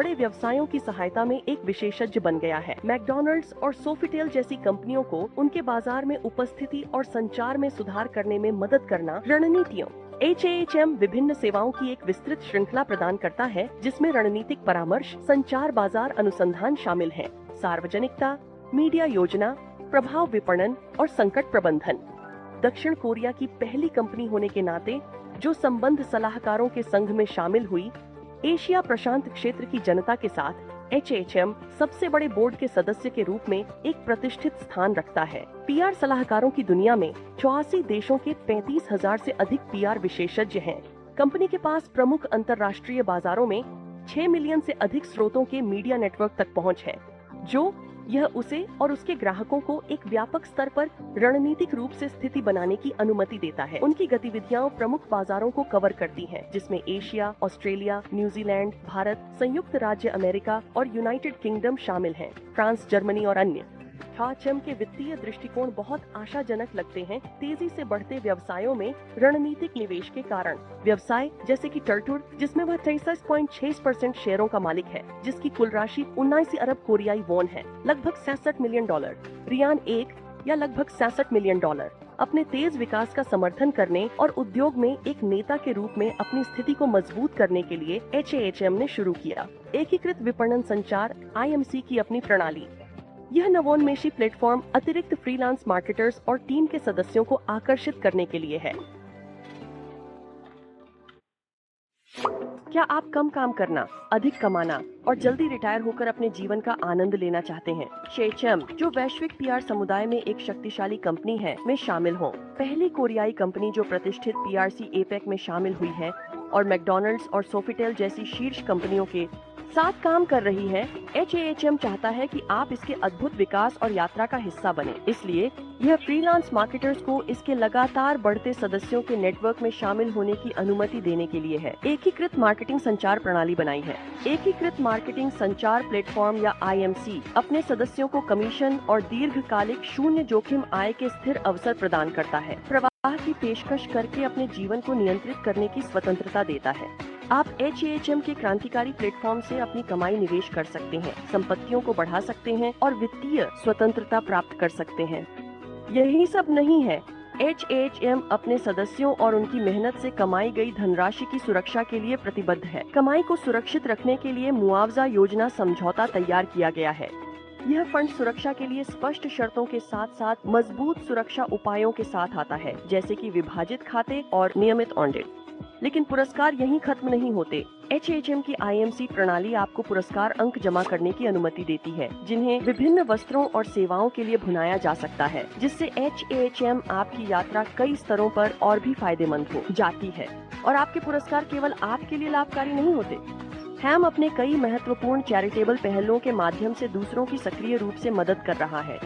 बड़े व्यवसायों की सहायता में एक विशेषज्ञ बन गया है। मैकडॉनल्ड्स और सोफिटेल जैसी कंपनियों को उनके बाजार में उपस्थिति और संचार में सुधार करने में मदद करना रणनीतियों। HAHM विभिन्न सेवाओं की एक विस्तृत श्रृंखला प्रदान करता है, जिसमें रणनीतिक परामर्श, संचार, बाजार अनुसंधान शामिल है, सार्वजनिकता, मीडिया योजना, प्रभाव विपणन और संकट प्रबंधन। दक्षिण कोरिया की पहली कंपनी होने के नाते जो संबंध सलाहकारों के संघ में शामिल हुई, एशिया प्रशांत क्षेत्र की जनता के साथ HAHM सबसे बड़े बोर्ड के सदस्य के रूप में एक प्रतिष्ठित स्थान रखता है। PR सलाहकारों की दुनिया में 84 देशों के 35,000 से अधिक PR विशेषज्ञ हैं। कंपनी के पास प्रमुख अंतर्राष्ट्रीय बाजारों में 6 मिलियन से अधिक स्रोतों के मीडिया नेटवर्क तक पहुंच है, जो यह उसे और उसके ग्राहकों को एक व्यापक स्तर पर रणनीतिक रूप से स्थिति बनाने की अनुमति देता है। उनकी गतिविधियां प्रमुख बाजारों को कवर करती हैं, जिसमें एशिया, ऑस्ट्रेलिया, न्यूजीलैंड, भारत, संयुक्त राज्य अमेरिका और यूनाइटेड किंगडम शामिल हैं, फ्रांस, जर्मनी और अन्य। HAHM के वित्तीय दृष्टिकोण बहुत आशाजनक लगते हैं। तेजी से बढ़ते व्यवसायों में रणनीतिक निवेश के कारण व्यवसाय जैसे कि टर्टुर, जिसमें वह 63.6% शेयरों का मालिक है, जिसकी कुल राशि 79 अरब कोरियाई वॉन है, लगभग $67 मिलियन, रियान 1 या लगभग $67 मिलियन, अपने तेज विकास का समर्थन करने और उद्योग में एक नेता के रूप में अपनी स्थिति को मजबूत करने के लिए HAHM ने शुरू किया एकीकृत विपणन संचार IMC की अपनी प्रणाली। यह नवोन्मेषी प्लेटफॉर्म अतिरिक्त फ्रीलांस मार्केटर्स और टीम के सदस्यों को आकर्षित करने के लिए है। क्या आप कम काम करना, अधिक कमाना और जल्दी रिटायर होकर अपने जीवन का आनंद लेना चाहते हैं? HAHM, जो वैश्विक PR समुदाय में एक शक्तिशाली कंपनी है, में शामिल हों। पहली कोरियाई कंपनी जो प्रतिष्ठित PRC APEC में शामिल हुई है और मैकडॉनल्ड्स और सोफिटेल जैसी शीर्ष कंपनियों के साथ काम कर रही है। HAHM चाहता है कि आप इसके अद्भुत विकास और यात्रा का हिस्सा बने। इसलिए यह फ्रीलांस मार्केटर्स को इसके लगातार बढ़ते सदस्यों के नेटवर्क में शामिल होने की अनुमति देने के लिए है। एकीकृत मार्केटिंग संचार प्रणाली बनाई है। एकीकृत मार्केटिंग संचार प्लेटफॉर्म या IMC अपने सदस्यों को कमीशन और दीर्घकालिक शून्य जोखिम आय के स्थिर अवसर प्रदान करता है। प्रवाह की पेशकश करके अपने जीवन को नियंत्रित करने की स्वतंत्रता देता है। आप HAHM के क्रांतिकारी प्लेटफॉर्म से अपनी कमाई निवेश कर सकते हैं, संपत्तियों को बढ़ा सकते हैं और वित्तीय स्वतंत्रता प्राप्त कर सकते हैं। यही सब नहीं है, HAHM अपने सदस्यों और उनकी मेहनत से कमाई गई धनराशि की सुरक्षा के लिए प्रतिबद्ध है। कमाई को सुरक्षित रखने के लिए मुआवजा योजना समझौता तैयार किया गया है। यह फंड सुरक्षा के लिए स्पष्ट शर्तों के साथ साथ मजबूत सुरक्षा उपायों के साथ आता है, जैसे कि विभाजित खाते और नियमित ऑडिट। लेकिन पुरस्कार यहीं खत्म नहीं होते। HAHM की IMC प्रणाली आपको पुरस्कार अंक जमा करने की अनुमति देती है, जिन्हें विभिन्न वस्त्रों और सेवाओं के लिए भुनाया जा सकता है, जिससे HAHM आपकी यात्रा कई स्तरों पर और भी फायदेमंद हो जाती है। और आपके पुरस्कार केवल आपके लिए लाभकारी नहीं होते। HAM अपने कई महत्वपूर्ण चैरिटेबल पहलों के माध्यम से दूसरों की सक्रिय रूप से मदद कर रहा है।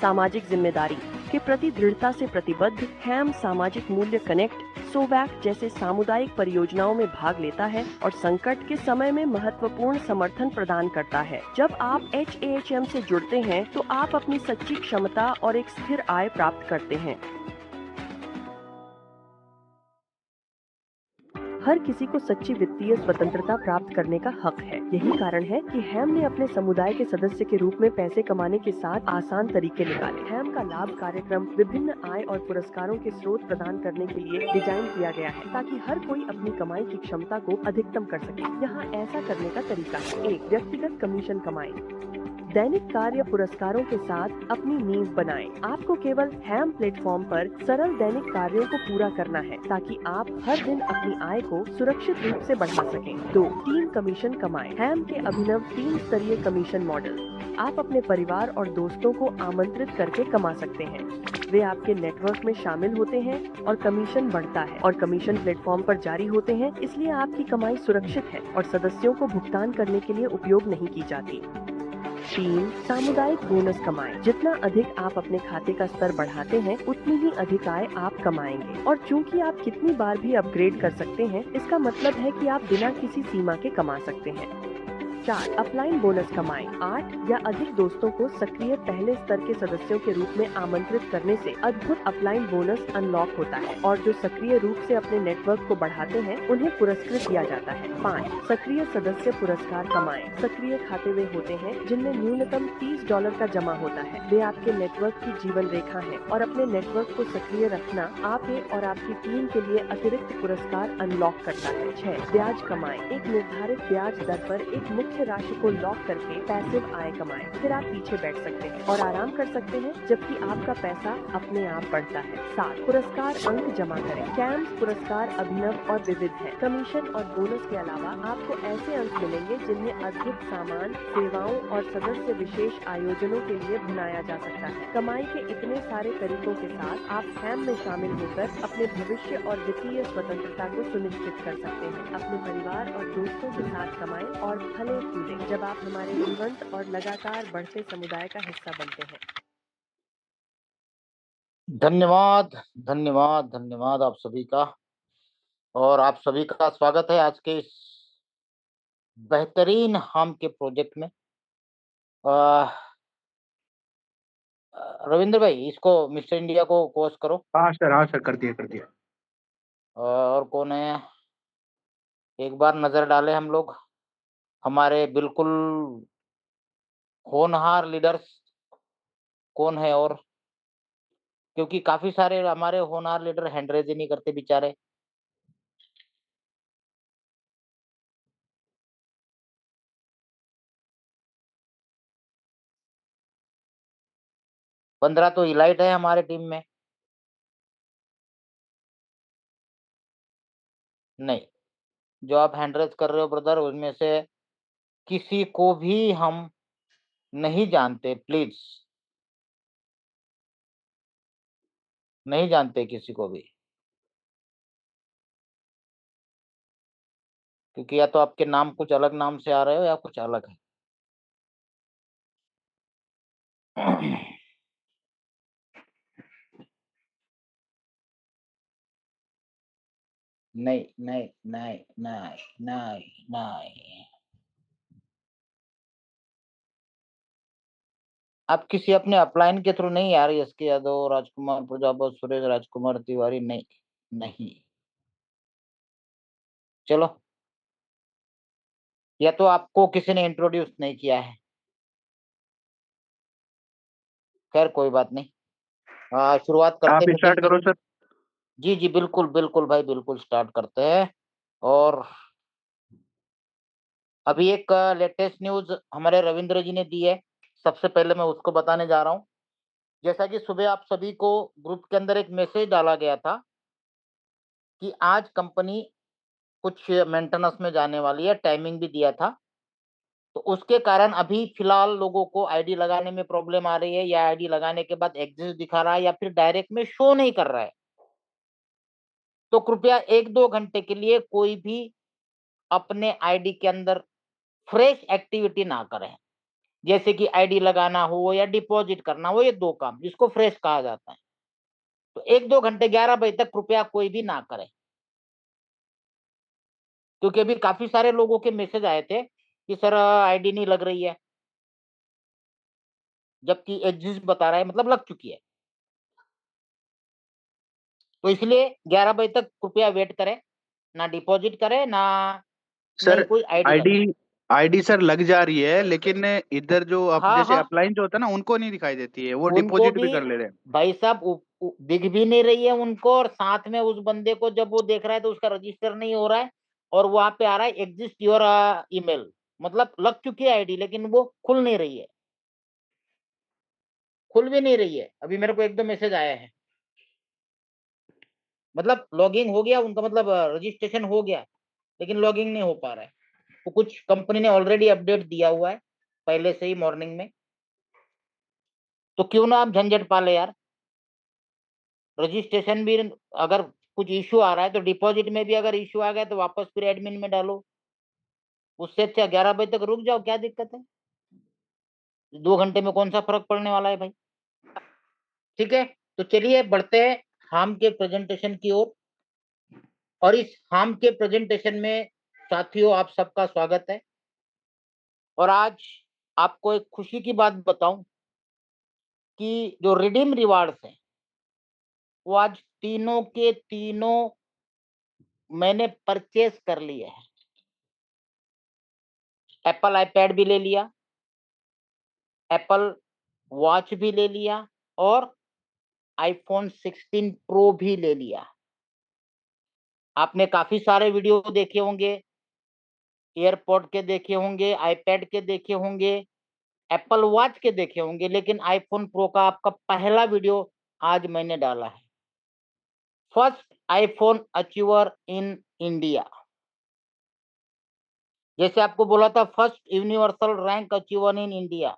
सामाजिक जिम्मेदारी के प्रति दृढ़ता से प्रतिबद्ध HAM सामाजिक मूल्य कनेक्ट, सोवैक जैसे सामुदायिक परियोजनाओं में भाग लेता है और संकट के समय में महत्वपूर्ण समर्थन प्रदान करता है। जब आप HAHM से जुड़ते हैं तो आप अपनी सच्ची क्षमता और एक स्थिर आय प्राप्त करते हैं। हर किसी को सच्ची वित्तीय स्वतंत्रता प्राप्त करने का हक है। यही कारण है कि HAM ने अपने समुदाय के सदस्य के रूप में पैसे कमाने के साथ आसान तरीके निकाले। HAM का लाभ कार्यक्रम विभिन्न आय और पुरस्कारों के स्रोत प्रदान करने के लिए डिजाइन किया गया है, ताकि हर कोई अपनी कमाई की क्षमता को अधिकतम कर सके। यहाँ ऐसा करने का तरीका है: 1. व्यक्तिगत कमीशन कमाएं। दैनिक कार्य पुरस्कारों के साथ अपनी नींव बनाएं। आपको केवल HAM प्लेटफॉर्म पर सरल दैनिक कार्यों को पूरा करना है, ताकि आप हर दिन अपनी आय को सुरक्षित रूप से बढ़ा सकें। 2. टीम कमीशन कमाएं। HAM के अभिनव 3 स्तरीय कमीशन मॉडल आप अपने परिवार और दोस्तों को आमंत्रित करके कमा सकते हैं। वे आपके नेटवर्क में शामिल होते हैं और कमीशन बढ़ता है और कमीशन प्लेटफॉर्म पर जारी होते हैं, इसलिए आपकी कमाई सुरक्षित है और सदस्यों को भुगतान करने के लिए उपयोग नहीं की जाती। 3. सामुदायिक बोनस कमाएं। जितना अधिक आप अपने खाते का स्तर बढ़ाते हैं, उतनी ही अधिक आय आप कमाएंगे। और चूंकि आप कितनी बार भी अपग्रेड कर सकते हैं, इसका मतलब है कि आप बिना किसी सीमा के कमा सकते हैं। 4. अपलाइन बोनस कमाएं। 8 या अधिक दोस्तों को सक्रिय पहले स्तर के सदस्यों के रूप में आमंत्रित करने से अद्भुत अपलाइन बोनस अनलॉक होता है और जो सक्रिय रूप से अपने नेटवर्क को बढ़ाते हैं उन्हें पुरस्कृत किया जाता है। 5. सक्रिय सदस्य पुरस्कार कमाएं। सक्रिय खाते वे होते हैं जिनमें न्यूनतम $30 का जमा होता है। वे आपके नेटवर्क की जीवन रेखा है और अपने नेटवर्क को सक्रिय रखना आपके और आपकी टीम के लिए अतिरिक्त पुरस्कार अनलॉक करता है। 6. ब्याज कमाएं। एक निर्धारित ब्याज दर पर एक मुख्य राशि को लॉक करके पैसिव आय कमाएं। फिर आप पीछे बैठ सकते हैं और आराम कर सकते हैं जबकि आपका पैसा अपने आप बढ़ता है। 7. पुरस्कार अंक जमा करें। कैम्स पुरस्कार अभिनव और विविध है। कमीशन और बोनस के अलावा आपको ऐसे अंक मिलेंगे जिनमें अद्भुत सामान, सेवाओं और सदस्य विशेष आयोजनों के लिए भुनाया जा सकता है। कमाई के इतने सारे तरीकों के साथ आप हैम में शामिल होकर अपने भविष्य और वित्तीय स्वतंत्रता को सुनिश्चित कर सकते हैं। अपने परिवार और दोस्तों के साथ कमाएं और फले फूलें जब आप हमारे जीवंत और लगातार बढ़ते समुदाय का हिस्सा बनते हैं। धन्यवाद, धन्यवाद, धन्यवाद आप सभी का। और आप सभी का स्वागत है आज के इस बेहतरीन हम के प्रोजेक्ट में। रविंद्र भाई, इसको मिस्टर इंडिया को पोस्ट करो। हाँ सर, कर दिया। और कौन है, एक बार नजर डालें हम लोग हमारे बिल्कुल होनहार लीडर्स कौन है। और क्योंकि काफी सारे हमारे होनहार लीडर हैंड रेज ही नहीं करते बेचारे। पंद्रह तो इलाइट है हमारे टीम में। नहीं, जो आप हैंड रेज कर रहे हो ब्रदर, उनमें से किसी को भी हम नहीं जानते। प्लीज, नहीं जानते किसी को भी, क्योंकि या तो आपके नाम कुछ अलग नाम से आ रहे हो या कुछ अलग है। नहीं नहीं नहीं नहीं नहीं नहीं, आप किसी अपने अपलाइन के थ्रू नहीं यार। एस के यादव, राजकुमार प्रजापत, सुरेश राजकुमार तिवारी, नहीं नहीं। चलो, या तो आपको किसी ने इंट्रोड्यूस नहीं किया है। खैर कोई बात नहीं, शुरुआत करते आप हैं मीटिंग स्टार्ट की। करो सर। जी जी, बिल्कुल बिल्कुल भाई, बिल्कुल स्टार्ट करते हैं। और अभी एक लेटेस्ट न्यूज हमारे रविंद्र जी ने दी है, सबसे पहले मैं उसको बताने जा रहा हूँ। जैसा कि सुबह आप सभी को ग्रुप के अंदर एक मैसेज डाला गया था कि आज कंपनी कुछ मेंटेनेंस में जाने वाली है, टाइमिंग भी दिया था। तो उसके कारण अभी फिलहाल लोगों को आईडी लगाने में प्रॉब्लम आ रही है, या आईडी लगाने के बाद एग्जिस्ट दिखा रहा है, या फिर डायरेक्ट में शो नहीं कर रहा है। तो कृपया 1-2 घंटे के लिए कोई भी अपने आईडी के अंदर फ्रेश एक्टिविटी ना करें। जैसे कि आईडी लगाना हो या डिपॉजिट करना हो, ये 2 काम जिसको फ्रेश कहा जाता है। तो 1-2 घंटे 11 बजे तक कृपया कोई भी ना करे, क्योंकि अभी काफी सारे लोगों के मैसेज आए थे कि सर आईडी नहीं लग रही है, जबकि एग्जिस्ट बता रहा है, मतलब लग चुकी है। तो इसलिए 11 बजे तक कृपया वेट करें, ना डिपॉजिट करें, ना सर नहीं कोई आईडी आईडी लगाए। आईडी सर लग जा रही है, लेकिन इधर जो आप हाँ जैसे हाँ, अपलाइन जो होता है ना, उनको नहीं दिखाई देती है, वो उनको डिपॉजिट भी भी कर ले रहे हैं। भाई साहब दिख भी नहीं रही है उनको, और साथ में उस बंदे को जब वो देख रहा है तो उसका रजिस्टर नहीं हो रहा है, और वहां पे आ रहा है एग्जिस्ट योर ईमेल, मतलब लग चुकी है आईडी लेकिन वो खुल नहीं रही है, खुल भी नहीं रही है। अभी मेरे को 1-2 मैसेज आया है, मतलब लॉगिन हो गया उनका, मतलब रजिस्ट्रेशन हो गया लेकिन लॉगिन नहीं हो पा रहा है। तो कुछ कंपनी ने ऑलरेडी अपडेट दिया हुआ है पहले से ही मॉर्निंग में, तो क्यों ना आप झंझट पाले यार। रजिस्ट्रेशन भी अगर कुछ इश्यू आ रहा है, तो डिपॉजिट में भी अगर इश्यू आ गया तो वापस फिर एडमिन में डालो। उससे अच्छा 11 बजे तक रुक जाओ, क्या दिक्कत है। 2 घंटे में कौन सा फर्क पड़ने वाला है भाई। ठीक है, तो चलिए बढ़ते हैं हाम के प्रेजेंटेशन की ओर। और इस हाम के प्रेजेंटेशन में साथियों आप सबका स्वागत है। और आज आपको एक खुशी की बात बताऊं कि जो रिडीम रिवार्ड्स हैं वो आज तीनों के तीनों मैंने परचेज कर लिए हैं। एप्पल आईपैड भी ले लिया, एप्पल वॉच भी ले लिया और आईफोन 16 प्रो भी ले लिया। आपने काफी सारे वीडियो देखे होंगे, एयरपोर्ट के देखे होंगे, आईपैड के देखे होंगे, एप्पल वॉच के देखे होंगे, लेकिन आईफोन प्रो का आपका पहला वीडियो आज मैंने डाला है। First iPhone achiever in India. जैसे आपको बोला था first universal rank achiever in India,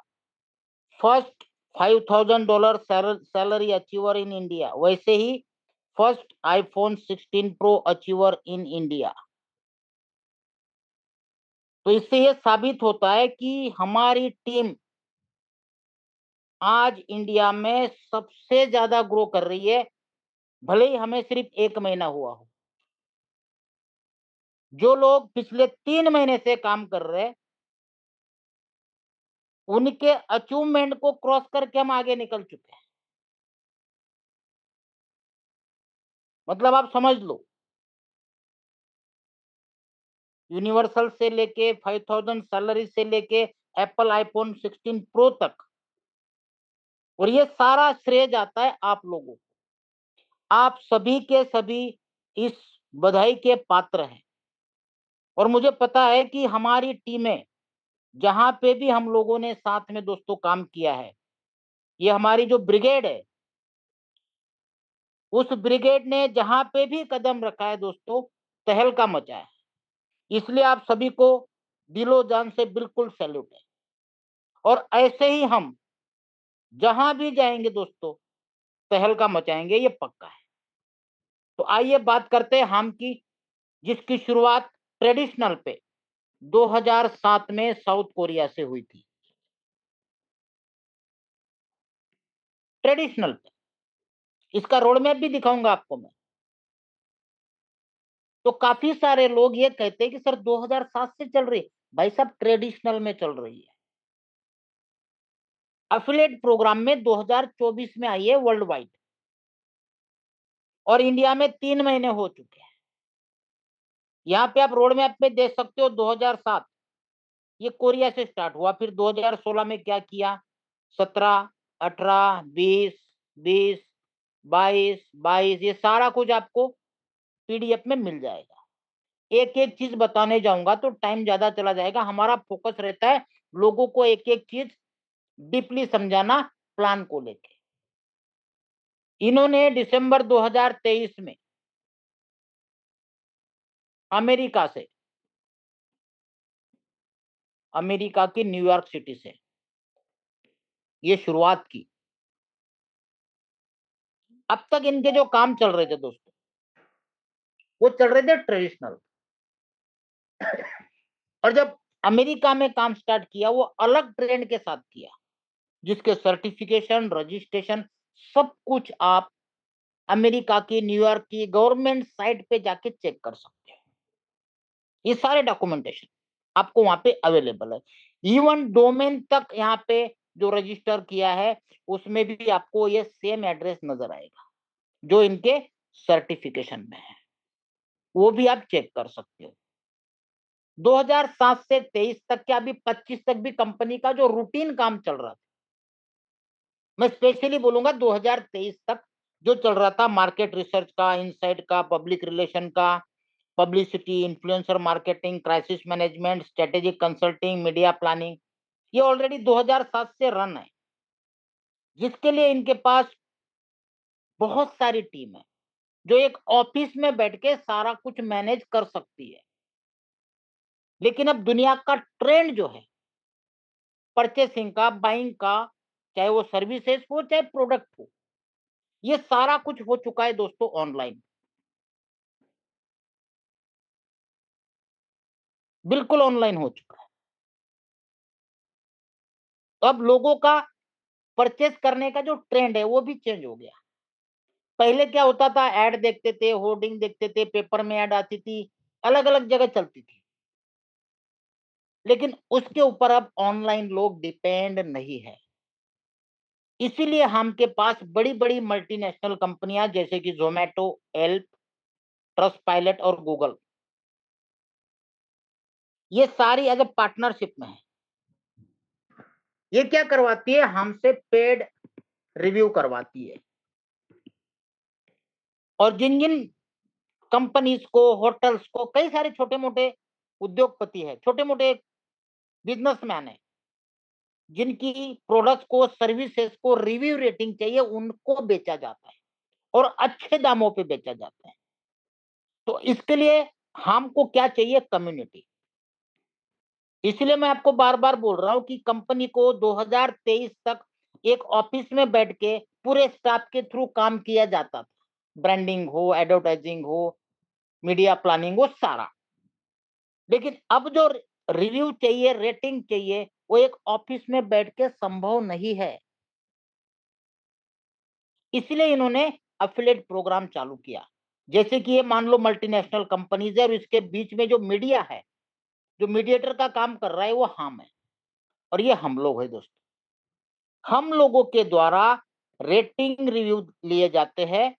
first $5,000 salary achiever in India, वैसे ही first iPhone 16 pro achiever in India. तो इससे यह साबित होता है कि हमारी टीम आज इंडिया में सबसे ज्यादा ग्रो कर रही है, भले ही हमें सिर्फ 1 महीना हुआ हो। जो लोग पिछले 3 महीने से काम कर रहे हैं, उनके अचीवमेंट को क्रॉस करके हम आगे निकल चुके हैं। मतलब आप समझ लो, यूनिवर्सल से लेके 5,000 सैलरी से लेके एप्पल आईफोन 16 प्रो तक, और ये सारा श्रेय जाता है आप लोगों को। आप सभी के सभी इस बधाई के पात्र हैं। और मुझे पता है कि हमारी टीमें जहां पे भी हम लोगों ने साथ में दोस्तों काम किया है, ये हमारी जो ब्रिगेड है, उस ब्रिगेड ने जहां पे भी कदम रखा है दोस्तों, तहलका मचा है। इसलिए आप सभी को दिलो जान से बिल्कुल सैल्यूट है। और ऐसे ही हम जहां भी जाएंगे दोस्तों, तहलका मचाएंगे, ये पक्का है। तो आइए बात करते हैं हम की, जिसकी शुरुआत ट्रेडिशनल पे 2007 में साउथ कोरिया से हुई थी। ट्रेडिशनल पे इसका रोड मैप भी दिखाऊंगा आपको मैं। तो काफी सारे लोग ये कहते हैं कि सर 2007 से चल रही है। भाई साहब, ट्रेडिशनल में चल रही है। एफिलिएट प्रोग्राम में 2024 में आई है वर्ल्ड वाइड, और इंडिया में 3 महीने हो चुके हैं। यहाँ पे आप रोड मैप में देख सकते हो 2007 ये कोरिया से स्टार्ट हुआ, फिर 2016 में क्या किया, 17, 18, 20, 20, 22, 22, ये सारा कुछ आपको पीडीएफ में मिल जाएगा। एक एक चीज बताने जाऊंगा तो टाइम ज्यादा चला जाएगा। हमारा फोकस रहता है लोगों को एक एक चीज डीपली समझाना, प्लान को लेके। इन्होंने दिसंबर 2023 में अमेरिका से, अमेरिका की न्यूयॉर्क सिटी से ये शुरुआत की। अब तक इनके जो काम चल रहे थे दोस्तों, वो चल रहे थे ट्रेडिशनल। और जब अमेरिका में काम स्टार्ट किया, वो अलग ट्रेंड के साथ किया, जिसके सर्टिफिकेशन, रजिस्ट्रेशन, सब कुछ आप अमेरिका की, न्यूयॉर्क की गवर्नमेंट साइट पे जाके चेक कर सकते हैं। ये सारे डॉक्यूमेंटेशन आपको वहां पे अवेलेबल है। इवन डोमेन तक यहाँ पे जो रजिस्टर किया है, उसमें भी आपको ये सेम एड्रेस नजर आएगा जो इनके सर्टिफिकेशन में है। वो भी आप चेक कर सकते हो। 2007 से 23 तक क्या, अभी 25 तक भी कंपनी का जो रूटीन काम चल रहा था, मैं स्पेशली बोलूंगा 2023 तक जो चल रहा था, मार्केट रिसर्च का, इनसाइट का, पब्लिक रिलेशन का, publicity, influencer marketing, crisis management, strategic consulting, media planning, ये ऑलरेडी 2007 से रन है, जिसके लिए इनके पास बहुत सारी टीम है जो एक ऑफिस में बैठ के सारा कुछ मैनेज कर सकती है। लेकिन अब दुनिया का ट्रेंड जो है परचेसिंग का, बाइंग का, चाहे वो सर्विसेज हो चाहे प्रोडक्ट हो, ये सारा कुछ हो चुका है दोस्तों ऑनलाइन। बिल्कुल ऑनलाइन हो चुका है। तो अब लोगों का परचेस करने का जो ट्रेंड है वो भी चेंज हो गया। पहले क्या होता था, ऐड देखते थे, होर्डिंग देखते थे, पेपर में ऐड आती थी, अलग अलग जगह चलती थी। लेकिन उसके ऊपर अब ऑनलाइन लोग डिपेंड नहीं है। इसीलिए हमके पास बड़ी बड़ी मल्टीनेशनल कंपनियां जैसे कि जोमेटो, एल्प, ट्रस्ट पायलट और गूगल, ये सारी एज ए पार्टनरशिप में है। ये क्या करवाती है, हमसे पेड रिव्यू करवाती है। और जिन जिन कंपनीज को, होटल्स को, कई सारे छोटे मोटे उद्योगपति है, छोटे मोटे बिजनेसमैन है, जिनकी प्रोडक्ट्स को, सर्विसेज को रिव्यू रेटिंग चाहिए, उनको बेचा जाता है और अच्छे दामों पे बेचा जाता है। तो इसके लिए हमको क्या चाहिए, कम्युनिटी। इसलिए मैं आपको बार बार बोल रहा हूं कि कंपनी को 2023 तक एक ऑफिस में बैठ के पूरे स्टाफ के थ्रू काम किया जाता था, ब्रांडिंग हो, एडवर्टाइजिंग हो, मीडिया प्लानिंग हो, सारा। लेकिन अब जो रिव्यू चाहिए, रेटिंग चाहिए, वो एक ऑफिस में बैठ के संभव नहीं है। इसलिए इन्होंने अफिलिएट प्रोग्राम चालू किया। जैसे कि ये मान लो मल्टीनेशनल कंपनीज है और इसके बीच में जो मीडिया है, जो मीडिएटर का काम कर रहा है, वो हम है और ये हम लोग है दोस्तों। हम लोगों के द्वारा रेटिंग रिव्यू लिए जाते हैं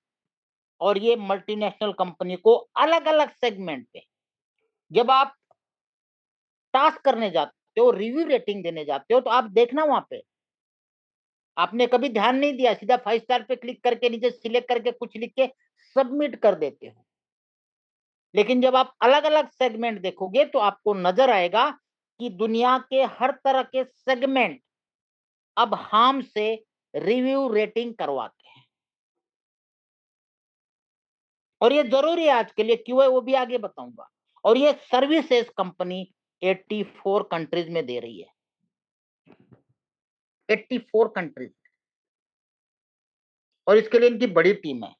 और ये मल्टीनेशनल कंपनी को अलग अलग सेगमेंट पे, जब आप टास्क करने जाते हो, रिव्यू रेटिंग देने जाते हो, तो आप देखना वहां पे आपने कभी ध्यान नहीं दिया, सीधा 5 स्टार पे क्लिक करके नीचे सिलेक्ट करके कुछ लिख के सबमिट कर देते हो। लेकिन जब आप अलग अलग सेगमेंट देखोगे तो आपको नजर आएगा कि दुनिया के हर तरह के सेगमेंट अब हम से रिव्यू रेटिंग करवाते हैं। और ये जरूरी है आज के लिए, क्यों है वो भी आगे बताऊंगा। और ये सर्विसेज कंपनी 84 कंट्रीज में दे रही है, 84 कंट्रीज। और इसके लिए इनकी बड़ी टीम है,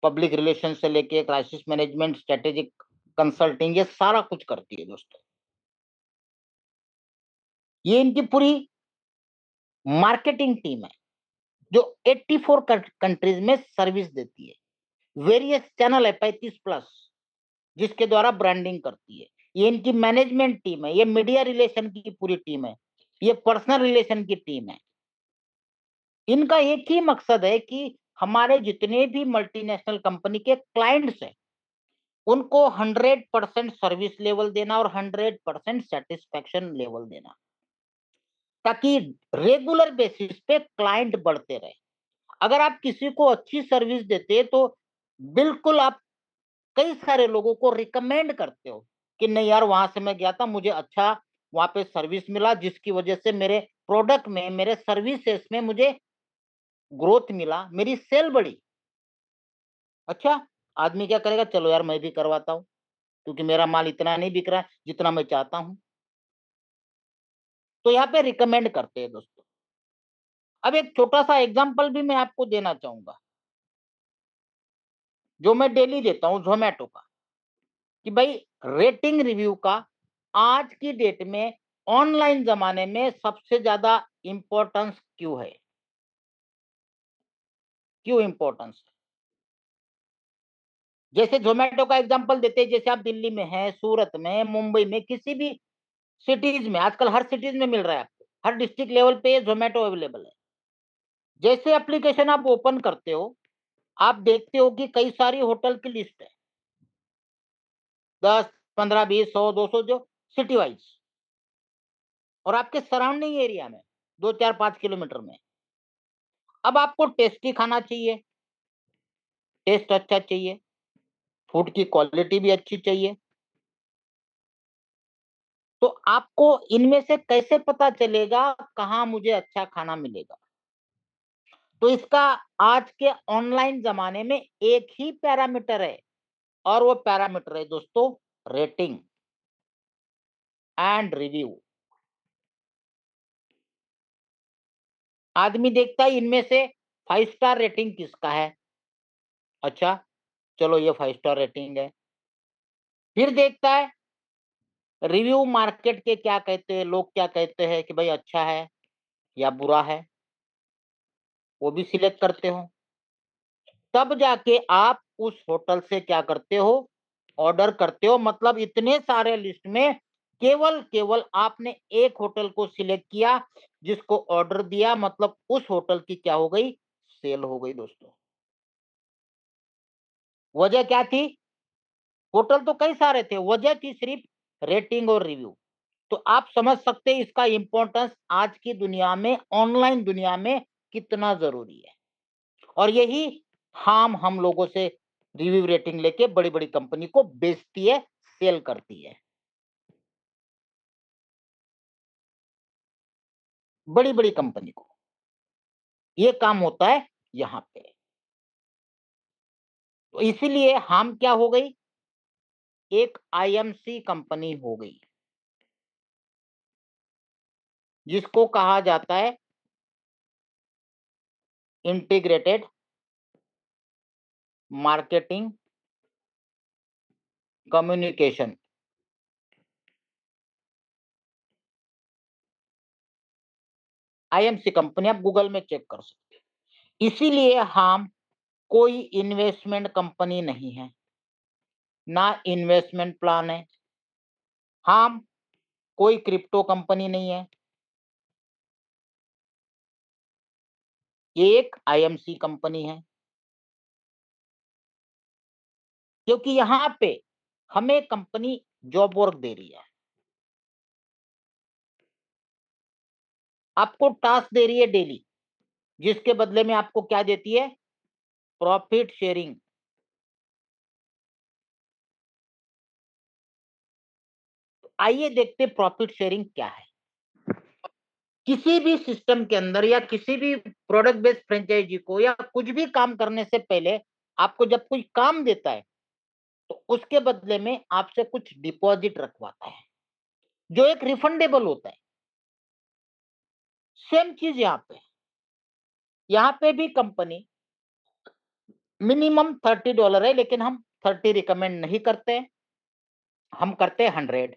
पब्लिक रिलेशन से लेके क्राइसिस मैनेजमेंट, स्ट्रेटेजिक कंसल्टिंग, ये सारा कुछ करती है दोस्तों। ये इनकी पूरी मार्केटिंग टीम है जो 84 कंट्रीज में सर्विस देती है। वेरियस चैनल है 35+, जिसके द्वारा ब्रांडिंग करती है। ये इनकी मैनेजमेंट टीम है, ये मीडिया रिलेशन की पूरी टीम है, ये पर्सनल रिलेशन की टीम है। इनका एक ही मकसद है कि हमारे जितने भी मल्टीनेशनल कंपनी के क्लाइंट्स हैं, उनको 100% सर्विस लेवल देना और 100% सेटिस्फेक्शन लेवल देना, ताकि रेगुलर बेसिस पे क्लाइंट बढ़ते रहे। अगर आप किसी को अच्छी सर्विस देते हैं तो बिल्कुल आप कई सारे लोगों को रिकमेंड करते हो कि नहीं यार, वहां से मैं गया था, मुझे अच्छा वहां पे सर्विस मिला, जिसकी वजह से मेरे प्रोडक्ट में, मेरे सर्विसेज में मुझे ग्रोथ मिला, मेरी सेल बढ़ी। अच्छा, आदमी क्या करेगा, चलो यार मैं भी करवाता हूँ, क्योंकि मेरा माल इतना नहीं बिक रहा है जितना मैं चाहता हूं। तो यहाँ पे रिकमेंड करते हैं दोस्तों। अब एक छोटा सा एग्जांपल भी मैं आपको देना चाहूंगा, जो मैं डेली देता हूं जोमेटो का, कि भाई रेटिंग रिव्यू का आज की डेट में, ऑनलाइन जमाने में सबसे ज्यादा इंपॉर्टेंस क्यों है, क्यों इंपॉर्टेंस है। जैसे जोमेटो का एग्जांपल देते हैं, जैसे आप दिल्ली में हैं, सूरत में, मुंबई में, किसी भी सिटीज में, आजकल हर सिटीज में मिल रहा है आपको, हर डिस्ट्रिक्ट लेवल पे जोमेटो अवेलेबल है। जैसे एप्लीकेशन आप ओपन करते हो, आप देखते हो कि कई सारी होटल की लिस्ट है, 10, 15, 20, 100, 200, जो सिटी वाइज, और आपके सराउंडिंग एरिया में 2, 4, 5 किलोमीटर में। अब आपको टेस्टी खाना चाहिए, टेस्ट अच्छा चाहिए, फूड की क्वालिटी भी अच्छी चाहिए, तो आपको इनमें से कैसे पता चलेगा कहाँ मुझे अच्छा खाना मिलेगा। तो इसका आज के ऑनलाइन जमाने में एक ही पैरामीटर है, और वो पैरामीटर है दोस्तों, रेटिंग एंड रिव्यू। आदमी देखता है इनमें से 5 स्टार रेटिंग किसका है, अच्छा चलो ये 5 स्टार रेटिंग है। फिर देखता है रिव्यू मार्केट के क्या कहते हैं, लोग क्या कहते हैं कि भाई अच्छा है या बुरा है, वो भी सिलेक्ट करते हो। तब जाके आप उस होटल से क्या करते हो, ऑर्डर करते हो। मतलब इतने सारे लिस्ट में केवल आपने एक होटल को सिलेक्ट किया, जिसको ऑर्डर दिया, मतलब उस होटल की क्या हो गई, सेल हो गई दोस्तों। वजह क्या थी? होटल तो कई सारे थे, वजह थी सिर्फ रेटिंग और रिव्यू। तो आप समझ सकते हैं इसका इंपॉर्टेंस आज की दुनिया में, ऑनलाइन दुनिया में कितना जरूरी है। और यही हम लोगों से रिव्यू रेटिंग लेके बड़ी बड़ी कंपनी को बेचती है, सेल करती है। बड़ी बड़ी कंपनी को ये काम होता है यहां पे। तो इसीलिए हम क्या हो गई, एक आईएमसी कंपनी हो गई, जिसको कहा जाता है integrated marketing communication. IMC company आप गूगल में चेक कर सकते हैं। इसीलिए हम कोई इन्वेस्टमेंट कंपनी नहीं है, ना इन्वेस्टमेंट प्लान है, हम कोई क्रिप्टो कंपनी नहीं है, ये एक आईएमसी कंपनी है। क्योंकि यहां पे हमें कंपनी जॉब वर्क दे रही है, आपको टास्क दे रही है डेली, जिसके बदले में आपको क्या देती है, प्रॉफिट शेयरिंग। आइए देखते प्रॉफिट शेयरिंग क्या है। किसी भी सिस्टम के अंदर या किसी भी प्रोडक्ट बेस्ड फ्रेंचाइजी को या कुछ भी काम करने से पहले आपको जब कोई काम देता है तो उसके बदले में आपसे कुछ डिपॉजिट रखवाता है, जो एक रिफंडेबल होता है। सेम चीज यहाँ पे भी कंपनी मिनिमम $30 है, लेकिन हम 30 रिकमेंड नहीं करते, हम करते हैं 100,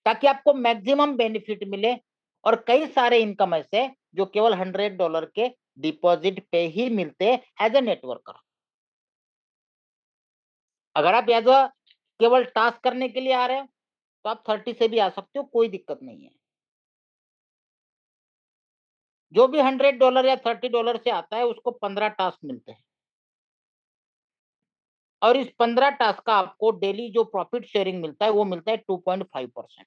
ताकि आपको मैक्सिमम बेनिफिट मिले। और कई सारे इनकम ऐसे जो केवल $100 के डिपॉजिट पे ही मिलते हैं एज ए नेटवर्कर। अगर आप एज अ केवल टास्क करने के लिए आ रहे हो तो आप 30 से भी आ सकते हो, कोई दिक्कत नहीं है। जो भी $100 या $30 से आता है उसको 15 टास्क मिलते हैं, और इस 15 टास्क का आपको डेली जो प्रॉफिट शेयरिंग मिलता है वो मिलता है 2.5%।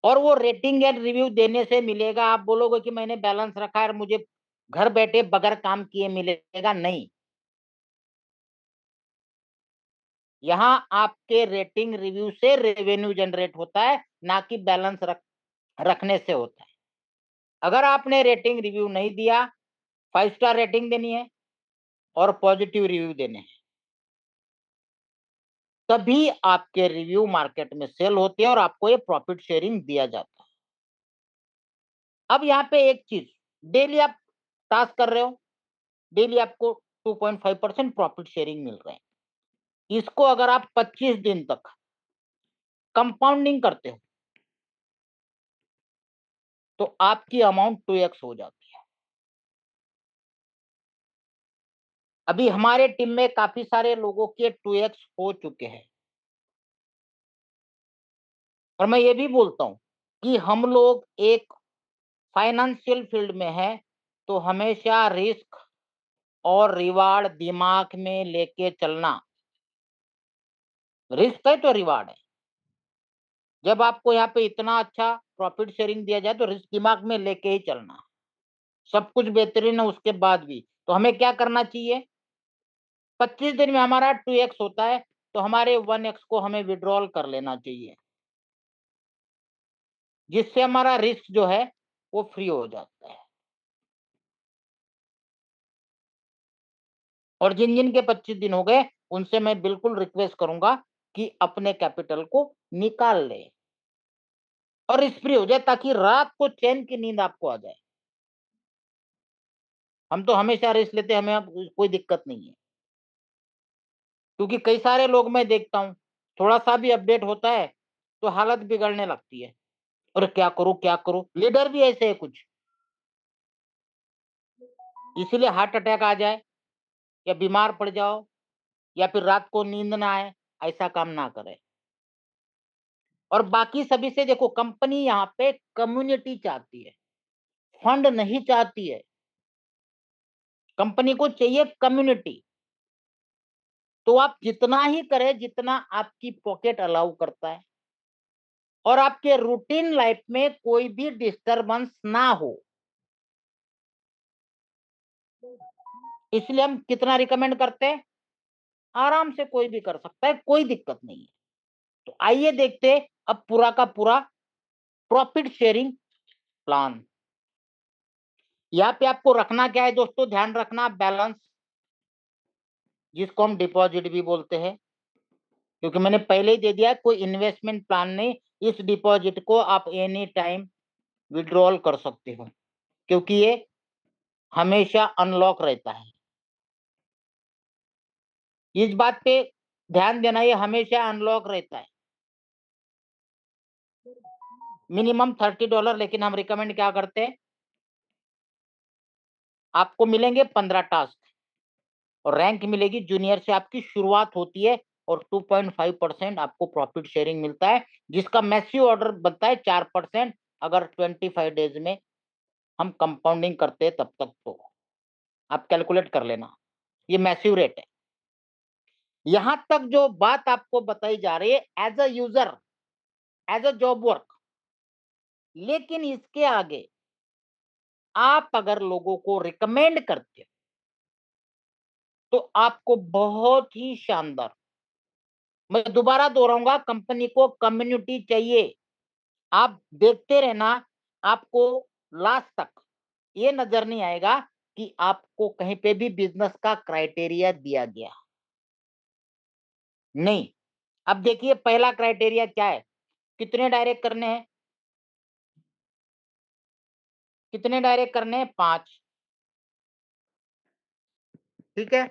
और वो रेटिंग एंड रिव्यू देने से मिलेगा। आप बोलोगे कि मैंने बैलेंस रखा है और मुझे घर बैठे बगैर काम किए मिलेगा, नहीं। यहाँ आपके रेटिंग रिव्यू से रेवेन्यू जनरेट होता है, ना कि बैलेंस रखने से होता है। अगर आपने रेटिंग रिव्यू नहीं दिया, 5 स्टार रेटिंग देनी है और पॉजिटिव रिव्यू देने हैं, तभी आपके रिव्यू मार्केट में सेल होते हैं और आपको ये प्रॉफिट शेयरिंग दिया जाता है। अब यहाँ पे एक चीज, डेली आप टास्क कर रहे हो, डेली आपको 2.5% प्रॉफिट शेयरिंग मिल रहे हैं। इसको अगर आप 25 दिन तक कंपाउंडिंग करते हो तो आपकी अमाउंट 2x हो जाती है। अभी हमारे टीम में काफी सारे लोगों के 2x हो चुके हैं। और मैं ये भी बोलता हूं कि हम लोग एक फाइनेंशियल फील्ड में है, तो हमेशा रिस्क और रिवार्ड दिमाग में लेके चलना। रिस्क है तो रिवार्ड है। जब आपको यहाँ पे इतना अच्छा प्रॉफिट शेयरिंग दिया जाए तो रिस्क दिमाग में लेके ही चलना है। सब कुछ बेहतरीन है उसके बाद भी तो हमें क्या करना चाहिए, 25 दिन में हमारा 2x होता है तो हमारे 1x को हमें विड्रॉल कर लेना चाहिए, जिससे हमारा रिस्क जो है वो फ्री हो जाता है। और जिन जिन के 25 दिन हो गए उनसे मैं बिल्कुल रिक्वेस्ट करूंगा कि अपने कैपिटल को निकाल ले और रिस्क फ्री हो जाए, ताकि रात को चैन की नींद आपको आ जाए। हम तो हमेशा रिस्क लेते हैं, हमें अब कोई दिक्कत नहीं है। क्योंकि कई सारे लोग मैं देखता हूँ, थोड़ा सा भी अपडेट होता है तो हालत बिगड़ने लगती है, और क्या करूं, लीडर भी ऐसे है कुछ। इसीलिए हार्ट अटैक आ जाए या बीमार पड़ जाओ या फिर रात को नींद ना आए, ऐसा काम ना करें। और बाकी सभी से देखो, कंपनी यहाँ पे कम्युनिटी चाहती है, फंड नहीं चाहती है। कंपनी को चाहिए कम्युनिटी। तो आप जितना ही करें जितना आपकी पॉकेट अलाउ करता है, और आपके रूटीन लाइफ में कोई भी डिस्टरबेंस ना हो। इसलिए हम कितना रिकमेंड करते हैं? आराम से कोई भी कर सकता है, कोई दिक्कत नहीं है। तो आइए देखते हैं अब पूरा का पूरा प्रॉफिट शेयरिंग प्लान। यहाँ पे आपको रखना क्या है दोस्तों? ध्यान रखना, बैलेंस, जिसको हम डिपॉजिट भी बोलते हैं, क्योंकि मैंने पहले ही दे दिया, कोई इन्वेस्टमेंट प्लान नहीं। इस डिपॉजिट को आप एनी टाइम विड्रॉल कर सकते हो, क्योंकि ये हमेशा अनलॉक रहता है। इस बात पे ध्यान देना, ये हमेशा अनलॉक रहता है। मिनिमम $30, लेकिन हम रिकमेंड क्या करते हैं? आपको मिलेंगे 15 टास्क, और रैंक मिलेगी जूनियर से, आपकी शुरुआत होती है, और 2.5% आपको प्रॉफिट शेयरिंग मिलता है, जिसका मैसिव ऑर्डर बनता है 4%। अगर 25 डेज में हम कंपाउंडिंग करते हैं तब तक, तो आप कैलकुलेट कर लेना, ये मैसिव रेट है। यहां तक जो बात आपको बताई जा रही है as a user, as a job work, लेकिन इसके आगे आप अगर लोगों को रिकमेंड करते हो तो आपको बहुत ही शानदार, मैं दोबारा दोहराऊंगा, कंपनी को कम्युनिटी चाहिए। आप देखते रहना, आपको लास्ट तक ये नजर नहीं आएगा कि आपको कहीं पे भी बिजनेस का क्राइटेरिया दिया गया नहीं। अब देखिए, पहला क्राइटेरिया क्या है? कितने डायरेक्ट करने हैं? कितने डायरेक्ट करने हैं? 5। ठीक है।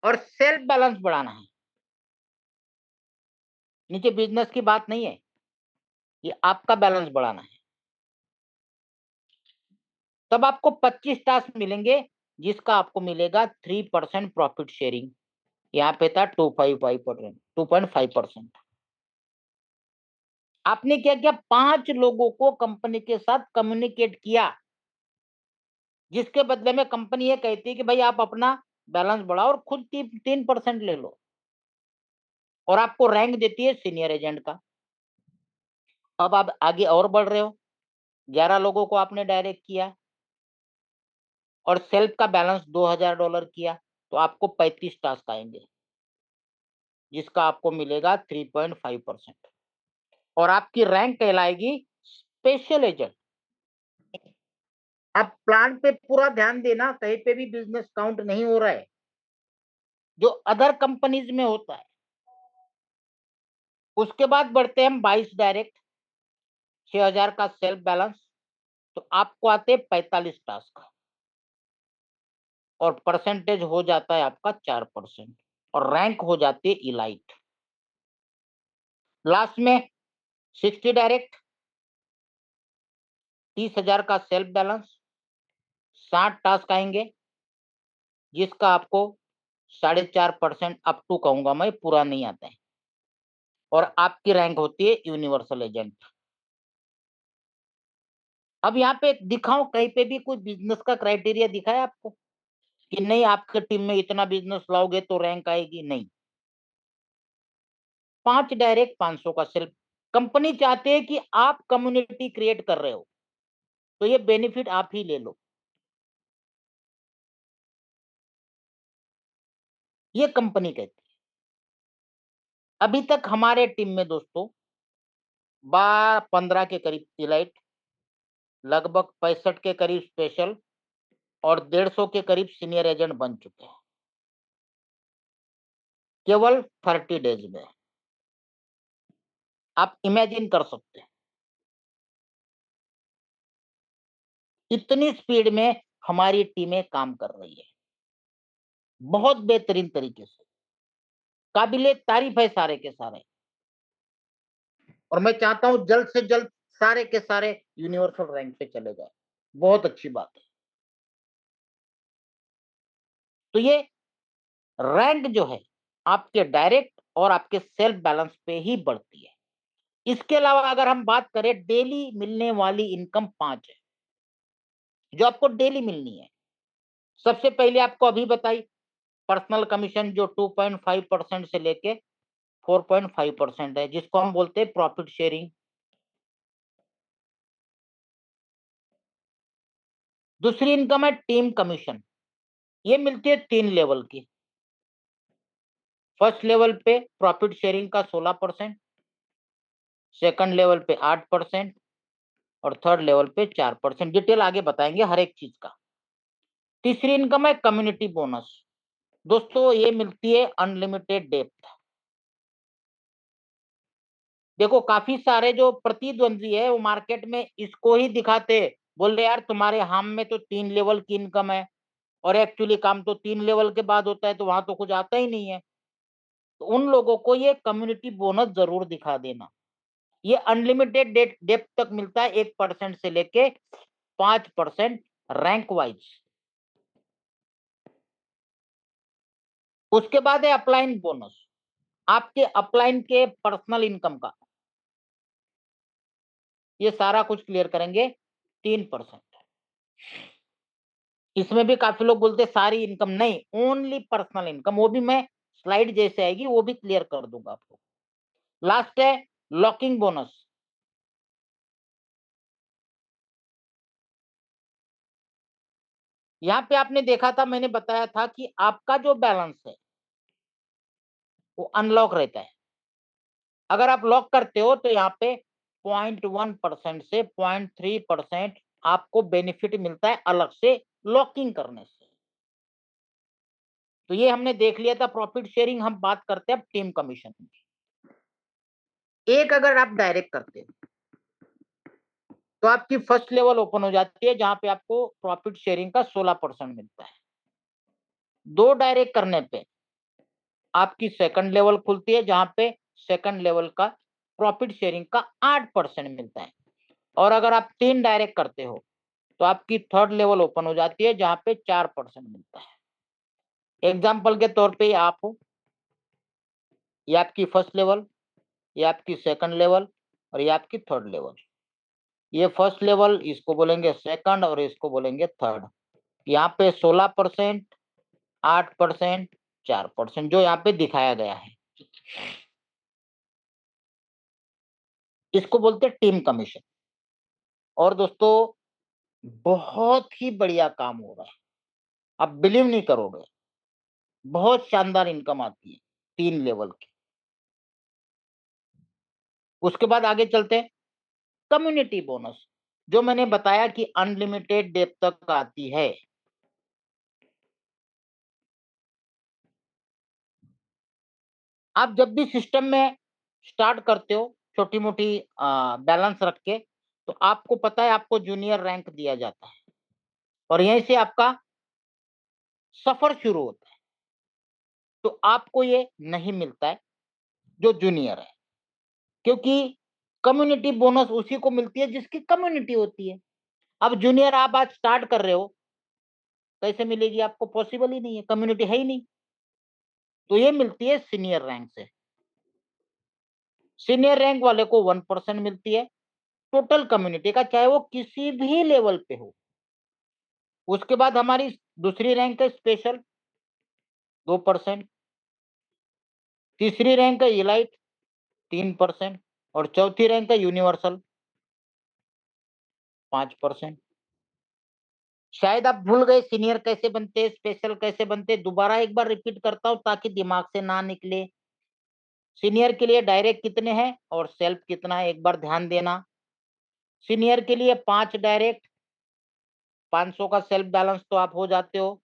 और सेल्फ बैलेंस बढ़ाना है। नीचे बिजनेस की बात नहीं है, ये आपका बैलेंस बढ़ाना है। तब आपको 25 टास्क मिलेंगे, जिसका आपको मिलेगा 3% प्रॉफिट शेयरिंग। यहाँ पे था 2.5%, 2.5%। आपने क्या किया? 5 लोगों को कंपनी के साथ कम्युनिकेट किया, जिसके बदले में कंपनी ये कहती है कि भाई आप अपना बैलेंस बढ़ाओ और खुद 3% ले लो, और आपको रैंक देती है सीनियर एजेंट का। अब आप आगे और बढ़ रहे हो, 11 लोगों को आपने डायरेक्ट किया, और सेल्फ का बैलेंस $2000 किया, तो आपको 35 टास्क आएंगे, जिसका आपको मिलेगा 3.5%, और आपकी रैंक कहलाएगी स्पेशल एजेंट। अब प्लान पे पूरा ध्यान देना, कहीं पे भी बिजनेस काउंट नहीं हो रहा है, जो अदर कंपनीज में होता है। उसके बाद बढ़ते हैं हम 22 डायरेक्ट, 6000 का सेल्फ बैलेंस, तो आपको आते हैं 45 टास्क, और परसेंटेज हो जाता है आपका 4%, और रैंक हो जाती है इलाइट। लास्ट में 60 डायरेक्ट, 30,000 का सेल्फ बैलेंस, 60 टास्क आएंगे, जिसका आपको 4.5% अप टू कहूंगा मैं, पूरा नहीं आता है, और आपकी रैंक होती है यूनिवर्सल एजेंट। अब यहाँ पे दिखाऊं कहीं पे भी कोई बिजनेस का क्राइटेरिया दिखा है आपको कि नहीं आपके टीम में इतना बिजनेस लाओगे तो रैंक आएगी? नहीं। 5 डायरेक्ट, 500 का सेल्फ। कंपनी चाहते हैं कि आप कम्युनिटी क्रिएट कर रहे हो, तो ये बेनिफिट आप ही ले लो, ये कंपनी कहती है। अभी तक हमारे टीम में दोस्तों 15 के करीब इलाइट, लगभग 65 के करीब स्पेशल, और 150 के करीब सीनियर एजेंट बन चुके हैं, केवल 30 डेज में। आप इमेजिन कर सकते हैं, इतनी स्पीड में हमारी टीमें काम कर रही है, बहुत बेहतरीन तरीके से, काबिले तारीफ है सारे के सारे। और मैं चाहता हूं जल्द से जल्द सारे के सारे यूनिवर्सल रैंक पे चले जाए, बहुत अच्छी बात है। तो ये रैंक जो है आपके डायरेक्ट और आपके सेल्फ बैलेंस पे ही बढ़ती है। इसके अलावा अगर हम बात करें, डेली मिलने वाली इनकम 5 है जो आपको डेली मिलनी है। सबसे पहले आपको अभी बताई पर्सनल कमीशन, जो 2.5% से लेके 4.5% है, जिसको हम बोलते हैं प्रॉफिट शेयरिंग। दूसरी इनकम है टीम कमीशन, ये मिलती है 3 लेवल की। फर्स्ट लेवल पे प्रॉफिट शेयरिंग का 16%, सेकंड लेवल पे 8% और थर्ड लेवल पे 4%। डिटेल आगे बताएंगे हर एक चीज का। तीसरी इनकम है कम्युनिटी बोनस। दोस्तों ये मिलती है अनलिमिटेड डेप्थ। देखो काफी सारे जो प्रतिद्वंदी है वो मार्केट में इसको ही दिखाते, बोल रहे यार तुम्हारे हम में तो 3 लेवल की इनकम है, और एक्चुअली काम तो 3 लेवल के बाद होता है, तो वहां तो कुछ आता ही नहीं है। तो उन लोगों को ये कम्युनिटी बोनस जरूर दिखा देना। ये अनलिमिटेड डेप्थ तक मिलता है, 1% से लेके 5% रैंक वाइज। उसके बाद है अपलाइन बोनस, आपके अपलाइन के पर्सनल इनकम का। ये सारा कुछ क्लियर करेंगे। 3%। इसमें भी काफी लोग बोलते सारी इनकम, नहीं, ओनली पर्सनल इनकम। वो भी मैं स्लाइड जैसे आएगी वो भी क्लियर कर दूंगा आपको। लास्ट है लॉकिंग बोनस। यहाँ पे आपने देखा था, मैंने बताया था कि आपका जो बैलेंस है वो अनलॉक रहता है। अगर आप लॉक करते हो तो यहाँ पे 0.1% से 0.3% आपको बेनिफिट मिलता है अलग से लॉकिंग करने से। तो ये हमने देख लिया था प्रॉफिट शेयरिंग। हम बात करते हैं अब टीम कमीशन की। एक अगर आप डायरेक्ट करते हो तो आपकी फर्स्ट लेवल ओपन हो जाती है, जहां पे आपको प्रॉफिट शेयरिंग का 16% मिलता है। 2 डायरेक्ट करने पे आपकी सेकंड लेवल खुलती है, जहां पे सेकंड लेवल का प्रॉफिट शेयरिंग का 8% मिलता है। और अगर आप 3 डायरेक्ट करते हो तो आपकी थर्ड लेवल ओपन हो जाती है, जहां पे 4% मिलता है। एग्जाम्पल के तौर पे आप हो, ये आपकी फर्स्ट लेवल, ये आपकी सेकंड लेवल और ये आपकी थर्ड लेवल। ये फर्स्ट लेवल, इसको बोलेंगे सेकंड और इसको बोलेंगे थर्ड। यहाँ पे 16%, 8%, 4% जो यहाँ पे दिखाया गया है, इसको बोलते हैं टीम कमीशन। और दोस्तों बहुत ही बढ़िया काम हो रहा है, आप बिलीव नहीं करोगे, बहुत शानदार इनकम आती है 3 लेवल की। उसके बाद आगे चलते हैं कम्युनिटी बोनस, जो मैंने बताया कि अनलिमिटेड डेप्थ तक आती है। आप जब भी सिस्टम में स्टार्ट करते हो छोटी मोटी बैलेंस रख के, तो आपको पता है आपको जूनियर रैंक दिया जाता है और यहीं से आपका सफर शुरू होता है। तो आपको ये नहीं मिलता है जो जूनियर है, क्योंकि कम्युनिटी बोनस उसी को मिलती है जिसकी कम्युनिटी होती है। अब जूनियर आप आज स्टार्ट कर रहे हो, कैसे मिलेगी आपको? पॉसिबल ही नहीं है, कम्युनिटी है ही नहीं। तो ये मिलती है सीनियर रैंक से। सीनियर रैंक वाले को 1% मिलती है टोटल कम्युनिटी का, चाहे वो किसी भी लेवल पे हो। उसके बाद हमारी दूसरी रैंक है स्पेशल, 2%। तीसरी रैंक है इलाइट, 3%। और चौथी रैंक है यूनिवर्सल, 5%। शायद आप भूल गए सीनियर कैसे बनते, स्पेशल कैसे बनते, दोबारा एक बार रिपीट करता हूं ताकि दिमाग से ना निकले। सीनियर के लिए डायरेक्ट कितने हैं और सेल्फ कितना है, एक बार ध्यान देना। सीनियर के लिए 5 डायरेक्ट, 500 का सेल्फ बैलेंस तो आप हो जाते हो।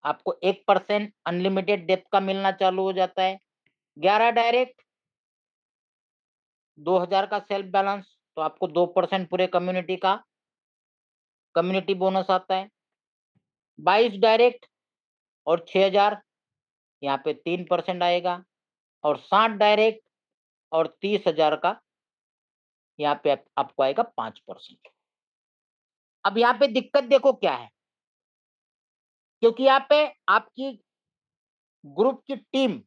आपको 1% अनलिमिटेड डेप्थ का मिलना चालू हो जाता है। 11 डायरेक्ट, 2000 का सेल्फ बैलेंस, तो आपको 2% पूरे कम्युनिटी का कम्युनिटी बोनस आता है। 22 डायरेक्ट और 6000, यहाँ पे 3% आएगा। और 60 डायरेक्ट और 30,000 का यहाँ पे आपको आएगा 5%। अब यहाँ पे दिक्कत देखो क्या है, क्योंकि यहाँ पे आपकी ग्रुप की टीम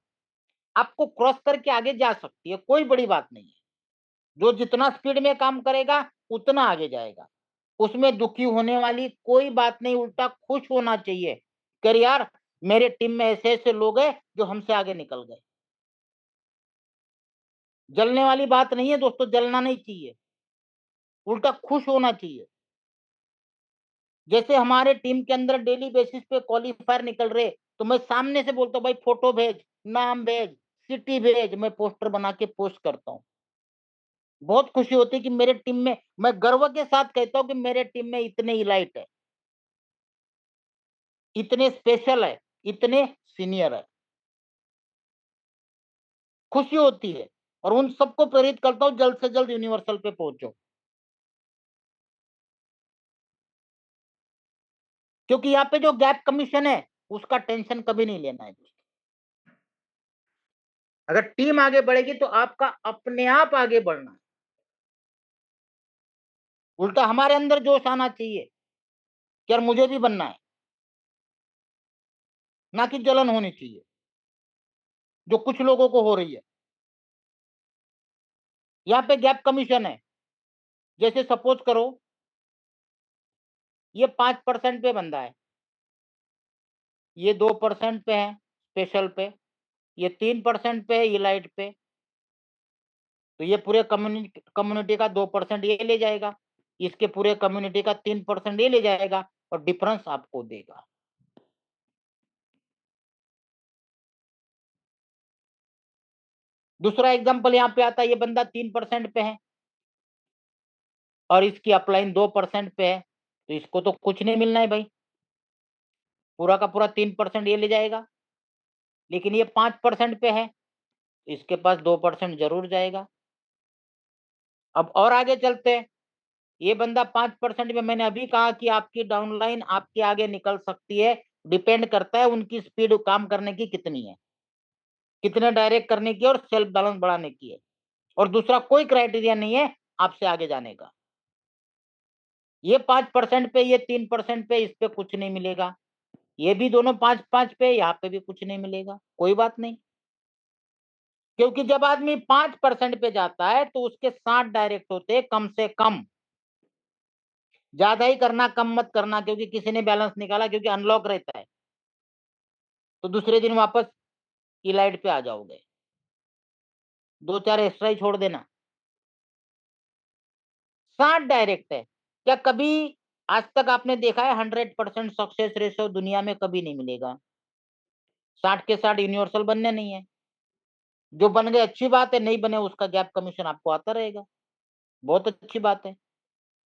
आपको क्रॉस करके आगे जा सकती है, कोई बड़ी बात नहीं है। जो जितना स्पीड में काम करेगा उतना आगे जाएगा, उसमें दुखी होने वाली कोई बात नहीं, उल्टा खुश होना चाहिए कि यार मेरे टीम में ऐसे ऐसे लोग हैं जो हमसे आगे निकल गए। जलने वाली बात नहीं है दोस्तों, जलना नहीं चाहिए, उल्टा खुश होना चाहिए। जैसे हमारे टीम के अंदर डेली बेसिस पे क्वालिफायर निकल रहे, तो मैं सामने से बोलता हूँ भाई फोटो भेज, नाम भेज, सिटी भेज, मैं पोस्टर बना के पोस्ट करता हूँ। बहुत खुशी होती है कि मेरे टीम में, मैं गर्व के साथ कहता हूँ कि मेरे टीम में इतने इलाइट है, इतने स्पेशल है, इतने सीनियर है। खुशी होती है और उन सबको प्रेरित करता हूँ जल्द से जल्द यूनिवर्सल पे पहुंचो, क्योंकि यहाँ पे जो गैप कमीशन है उसका टेंशन कभी नहीं लेना है। अगर टीम आगे बढ़ेगी तो आपका अपने आप आगे बढ़ना है। उल्टा हमारे अंदर जोश आना चाहिए कि यार मुझे भी बनना है, ना कि जलन होनी चाहिए जो कुछ लोगों को हो रही है। यहाँ पे गैप कमीशन है, जैसे सपोज करो ये 5% पे बंदा है, ये 2% पे है स्पेशल पे, ये 3% पे है इलाइट पे, तो ये पूरे कम्युनिटी का 2% ये ले जाएगा, इसके पूरे कम्युनिटी का 3% ये ले जाएगा और डिफरेंस आपको देगा। दूसरा एग्जांपल यहाँ पे आता है, ये बंदा 3% पे है और इसकी अपलाइन 2% पे है, तो इसको तो कुछ नहीं मिलना है भाई, पूरा का पूरा 3% ये ले जाएगा। लेकिन ये 5% पे है, इसके पास 2% जरूर जाएगा। अब और आगे चलते हैं, ये बंदा 5% में, मैंने अभी कहा कि आपकी डाउनलाइन आपके आगे निकल सकती है, डिपेंड करता है उनकी स्पीड काम करने की कितनी है, कितने डायरेक्ट करने की और सेल्फ बैलेंस बढ़ाने की है। और दूसरा कोई क्राइटेरिया नहीं है आपसे आगे जाने का। ये 5% पे, ये 3% पे, इस पे कुछ नहीं मिलेगा, ये भी दोनों 5-5 पे, यहाँ पे भी कुछ नहीं मिलेगा, कोई बात नहीं। क्योंकि जब आदमी 5% पे जाता है तो उसके 60 डायरेक्ट होते हैं कम से कम। ज्यादा ही करना, कम मत करना, क्योंकि किसी ने बैलेंस निकाला, क्योंकि अनलॉक रहता है, तो दूसरे दिन वापस इलाइट पे आ जाओगे, 2-4 एक्स्ट्रा ही छोड़ देना। 60 डायरेक्ट है, क्या कभी आज तक आपने देखा है 100% सक्सेस रेशो दुनिया में कभी नहीं मिलेगा। 60 के 60 यूनिवर्सल बनने नहीं है, जो बन गए अच्छी बात है, नहीं बने उसका गैप कमीशन आपको आता रहेगा, बहुत अच्छी बात है।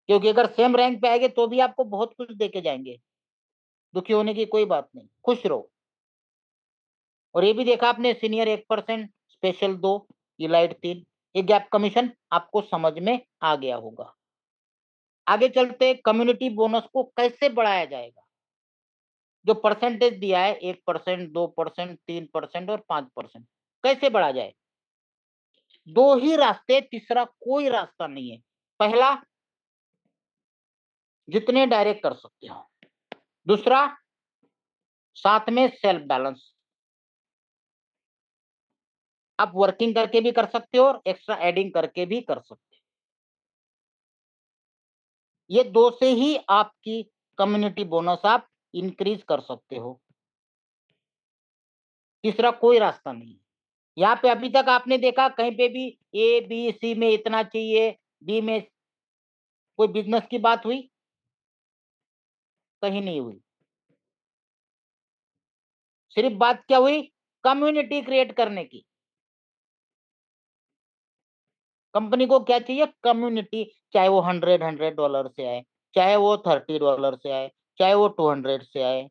क्योंकि अगर सेम रैंक पे आएंगे तो भी आपको बहुत कुछ देके जाएंगे, दुखी होने की कोई बात नहीं, खुश रहो। और ये भी देखा आपने, सीनियर 1%, स्पेशल 2, इलाइट 3, ये गैप कमीशन आपको समझ में आ गया होगा। आगे चलते, कम्युनिटी बोनस को कैसे बढ़ाया जाएगा। जो परसेंटेज दिया है 1%, 2%, 3% और 5%, कैसे बढ़ा जाए। दो ही रास्ते, तीसरा कोई रास्ता नहीं है। पहला, जितने डायरेक्ट कर सकते हो। दूसरा, साथ में सेल्फ बैलेंस, आप वर्किंग करके भी कर सकते हो और एक्स्ट्रा एडिंग करके भी कर सकते हो। ये दो से ही आपकी कम्युनिटी बोनस आप इंक्रीज कर सकते हो, तीसरा कोई रास्ता नहीं है। यहाँ पे अभी तक आपने देखा कहीं पे भी ए बी सी में इतना चाहिए, डी में कोई बिजनेस की बात हुई? कहीं नहीं हुई। सिर्फ बात क्या हुई? कम्युनिटी क्रिएट करने की। कंपनी को क्या चाहिए? कम्युनिटी, चाहे वो $100 से आए, चाहे वो $30 से आए, चाहे वो 200 से आए।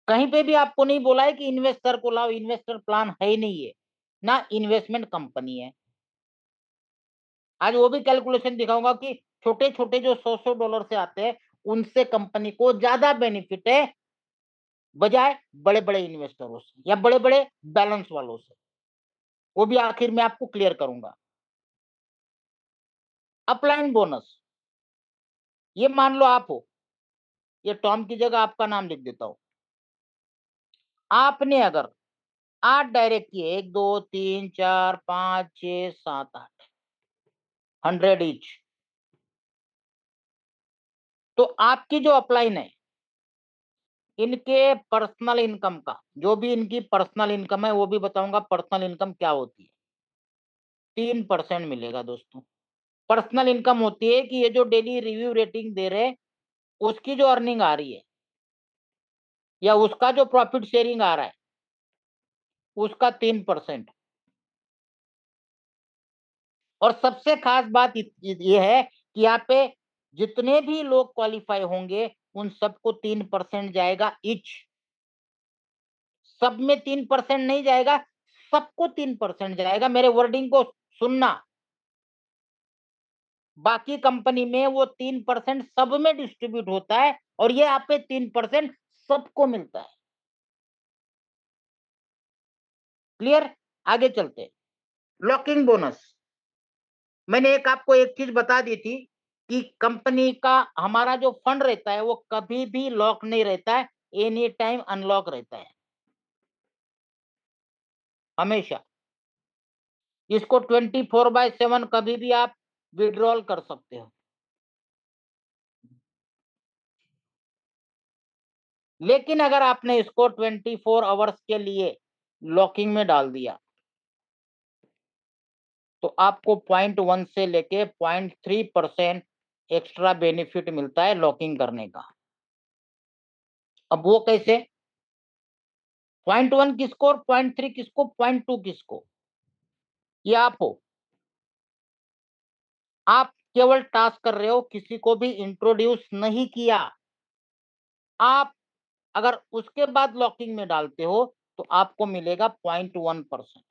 कहीं पे भी आपको नहीं बोला है कि इन्वेस्टर को लाओ, इन्वेस्टर प्लान है ही नहीं है, ना इन्वेस्टमेंट कंपनी है। आज वो भी कैलकुलेशन दिखाऊंगा कि छोटे छोटे जो $100 से आते हैं उनसे कंपनी को ज्यादा बेनिफिट है बजाय बड़े बड़े इन्वेस्टरों से या बड़े बड़े बैलेंस वालों से। वो भी आखिर में आपको क्लियर करूंगा। अपलाइन बोनस, ये मान लो आप हो, ये टॉम की जगह आपका नाम लिख देता हूं। आपने अगर 8 डायरेक्ट किए, 1 2 3 4 5 6 7 8, 100 ईच, तो आपकी जो अपलाइन है, इनके पर्सनल इनकम का, जो भी इनकी पर्सनल इनकम है वो भी बताऊंगा पर्सनल इनकम क्या होती है, 3% मिलेगा दोस्तों। पर्सनल इनकम होती है कि ये जो डेली रिव्यू रेटिंग दे रहे, उसकी जो अर्निंग आ रही है या उसका जो प्रॉफिट शेयरिंग आ रहा है, उसका 3%। और सबसे खास बात ये है कि यहाँ पे जितने भी लोग क्वालिफाई होंगे उन सबको 3% जाएगा ईच। सब में 3% नहीं जाएगा, सबको 3% जाएगा। मेरे वर्डिंग को सुनना, बाकी कंपनी में वो 3% सब में डिस्ट्रीब्यूट होता है और ये आप पे 3% सबको मिलता है। क्लियर? आगे चलते। लॉकिंग बोनस, मैंने आपको एक चीज बता दी थी कि कंपनी का हमारा जो फंड रहता है वो कभी भी लॉक नहीं रहता है, एनी टाइम अनलॉक रहता है, हमेशा। इसको 24/7 कभी भी आप विड्रॉल कर सकते हो। लेकिन अगर आपने इसको 24 आवर्स के लिए लॉकिंग में डाल दिया तो आपको 0.1 से लेके 0.3% एक्स्ट्रा बेनिफिट मिलता है लॉकिंग करने का। अब वो कैसे? 0.1 किसको और 0.3 किसको, 0.2 किसको? ये आप हो, आप केवल टास्क कर रहे हो, किसी को भी इंट्रोड्यूस नहीं किया। आप अगर उसके बाद लॉकिंग में डालते हो तो आपको मिलेगा 0.1%।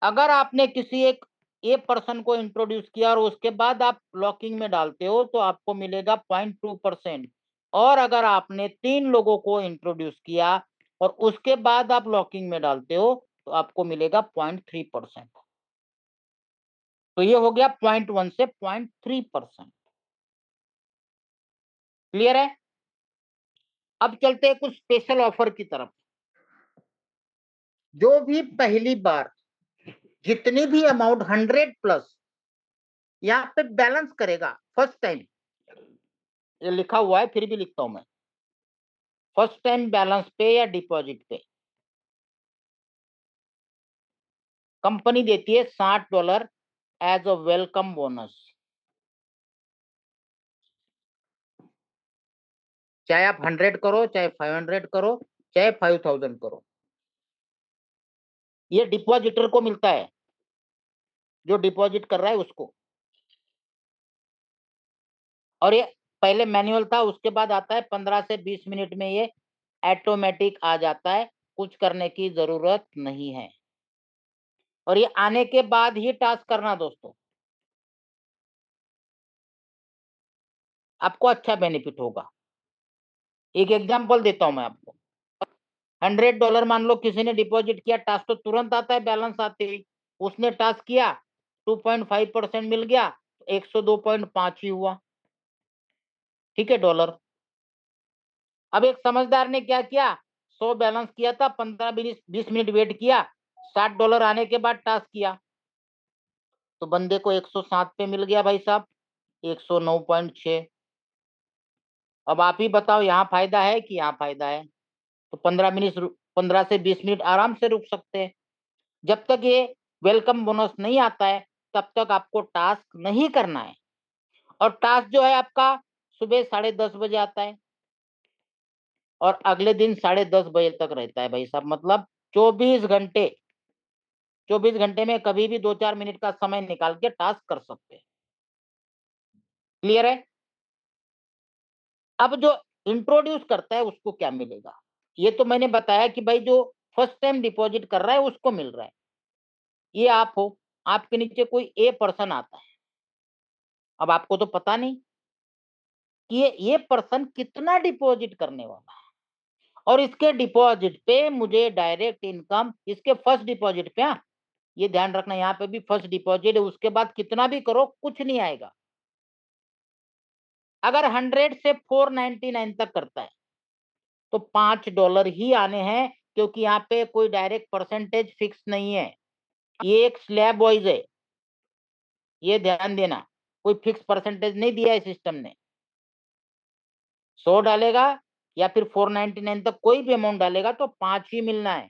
अगर आपने किसी एक ए पर्सन को इंट्रोड्यूस किया और उसके बाद आप लॉकिंग में डालते हो तो आपको मिलेगा 0.2%। और अगर आपने 3 लोगों को इंट्रोड्यूस किया और उसके बाद आप लॉकिंग में डालते हो तो आपको मिलेगा 0.3%। तो ये हो गया 0.1 से 0.3%। क्लियर है? अब चलते हैं कुछ स्पेशल ऑफर की तरफ। जो भी पहली बार जितनी भी अमाउंट 100 प्लस यहाँ पे बैलेंस करेगा फर्स्ट टाइम, ये लिखा हुआ है फिर भी लिखता हूं मैं, फर्स्ट टाइम बैलेंस पे या डिपॉजिट पे कंपनी देती है $60 एज अ वेलकम बोनस। चाहे आप 100 करो, चाहे 500 करो, चाहे 5000 करो, ये डिपॉजिटर को मिलता है, जो डिपॉजिट कर रहा है उसको। और ये पहले मैनुअल था, उसके बाद आता है 15 से 20 मिनट में ये ऑटोमेटिक आ जाता है, कुछ करने की जरूरत नहीं है। और ये आने के बाद ही टास्क करना दोस्तों, आपको अच्छा बेनिफिट होगा। एक एग्जांपल देता हूं मैं आपको। $100 मान लो किसी ने डिपॉजिट किया, टास्क तो तुरंत आता है बैलेंस आते ही। उसने टास्क किया, 2.5% मिल गया, 102.5 ही हुआ। ठीक है डॉलर। अब एक समझदार ने क्या किया, 100 बैलेंस किया था, 15-20 मिनट वेट किया, $60 आने के बाद टास्क किया तो बंदे को 107 पे मिल गया भाई साहब, 109.6। अब आप ही बताओ यहाँ फायदा है कि यहाँ फायदा है? तो 15 से 20 मिनट आराम से रुक सकते हैं। जब तक ये वेलकम बोनस नहीं आता है तब तक आपको टास्क नहीं करना है। और टास्क जो है आपका सुबह 10:30 बजे आता है और अगले दिन 10:30 बजे तक रहता है भाई साहब। मतलब 24 घंटे, 24 घंटे में कभी भी 2-4 मिनट का समय निकाल के टास्क कर सकते हैं। क्लियर है? अब जो इंट्रोड्यूस करता है उसको क्या मिलेगा, ये तो मैंने बताया कि भाई जो फर्स्ट टाइम डिपॉजिट कर रहा है उसको मिल रहा है। ये आप हो, आपके नीचे कोई ए पर्सन आता है। अब आपको तो पता नहीं कि ये पर्सन कितना डिपॉजिट करने वाला है, और इसके डिपॉजिट पे मुझे डायरेक्ट इनकम, इसके फर्स्ट डिपॉजिट पे, हाँ ये ध्यान रखना, यहाँ पे भी फर्स्ट डिपॉजिट है, उसके बाद कितना भी करो कुछ नहीं आएगा। अगर 100 से 499 तक करता है तो $5 ही आने हैं, क्योंकि यहाँ पे कोई डायरेक्ट परसेंटेज फिक्स नहीं है, ये एक स्लैब वाइज है, ये ध्यान देना, कोई फिक्स परसेंटेज नहीं दिया है सिस्टम ने। 100 डालेगा या फिर 499 तक कोई भी अमाउंट डालेगा तो 5 ही मिलना है।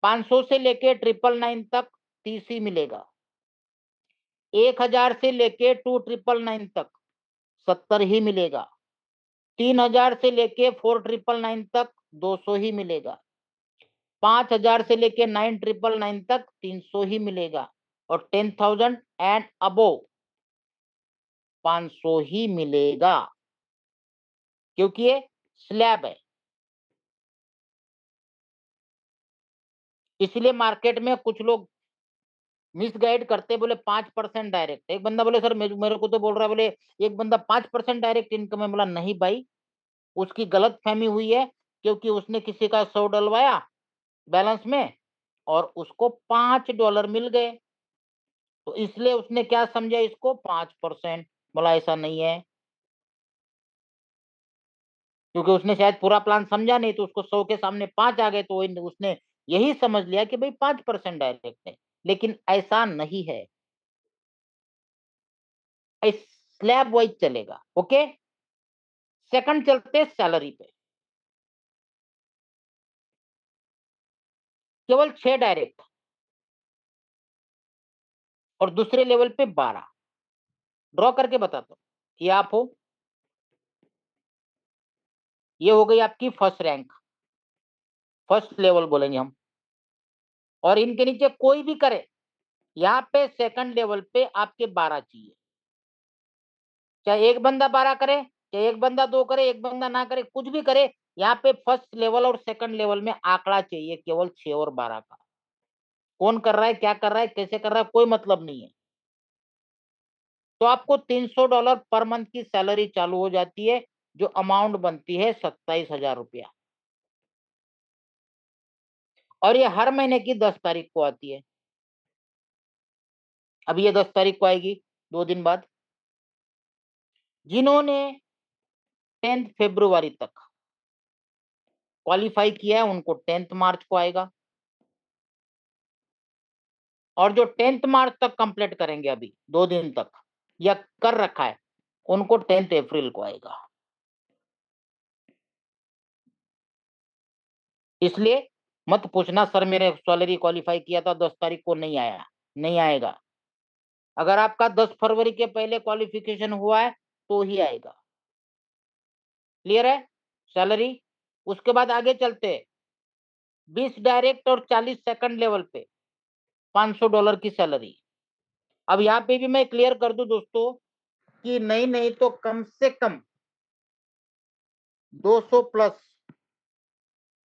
500 से लेके 999 तक 30 ही मिलेगा। 1000 से लेके 2999 तक 70 ही मिलेगा। 3000 से लेके 4999 तक 200 ही मिलेगा। 5000 से लेके 9999 तक 300 ही मिलेगा। और 10,000 एंड अबोव 500 ही मिलेगा, क्योंकि ये स्लैब है। इसलिए मार्केट में कुछ लोग मिसगाइड करते, बोले 5% डायरेक्ट। एक बंदा बोले सर मेरे को तो बोल रहा है, बोले एक बंदा 5% डायरेक्ट इनकम है। बोला नहीं भाई, उसकी गलत फहमी हुई है, क्योंकि उसने किसी का 100 डलवाया बैलेंस में और उसको $5 मिल गए, तो इसलिए उसने क्या समझा इसको 5%। बोला ऐसा नहीं है, क्योंकि उसने शायद पूरा प्लान समझा नहीं, तो उसको 100 के सामने 5 आ गए, तो उसने यही समझ लिया कि भाई 5% डायरेक्ट है, लेकिन ऐसा नहीं है, स्लैब वाइज चलेगा। ओके, सेकंड चलते सैलरी पे। केवल 6 डायरेक्ट और दूसरे लेवल पे 12। ड्रॉ करके बताता हूं, ये आप हो, ये हो गई आपकी फर्स्ट रैंक, फर्स्ट लेवल बोलेंगे हम। और इनके नीचे कोई भी करे, यहाँ पे सेकंड लेवल पे आपके 12 चाहिए। चाहे एक बंदा 12 करे, चाहे एक बंदा 2 करे, एक बंदा ना करे, कुछ भी करे, यहाँ पे फर्स्ट लेवल और सेकंड लेवल में आंकड़ा चाहिए केवल 6 और 12 का। कौन कर रहा है, क्या कर रहा है, कैसे कर रहा है, कोई मतलब नहीं है। तो आपको $300 पर मंथ की सैलरी चालू हो जाती है, जो अमाउंट बनती है 27,000 रुपया। और ये हर महीने की 10 तारीख को आती है। अब ये 10 तारीख को आएगी, 2 दिन बाद। जिन्होंने 10 फरवरी तक क्वालिफाई किया है उनको 10 मार्च को आएगा, और जो 10 मार्च तक कंप्लीट करेंगे अभी 2 दिन तक या कर रखा है, उनको 10 अप्रैल को आएगा। इसलिए मत पूछना सर मेरे सैलरी क्वालिफाई किया था 10 तारीख को नहीं आया, नहीं आएगा। अगर आपका 10 फरवरी के पहले क्वालिफिकेशन हुआ है तो ही आएगा। क्लियर है सैलरी? उसके बाद आगे चलते, 20 डायरेक्ट और 40 सेकंड लेवल पे $500 की सैलरी। अब यहाँ पे भी मैं क्लियर कर दूं दोस्तों कि नहीं नहीं तो कम से कम 200 प्लस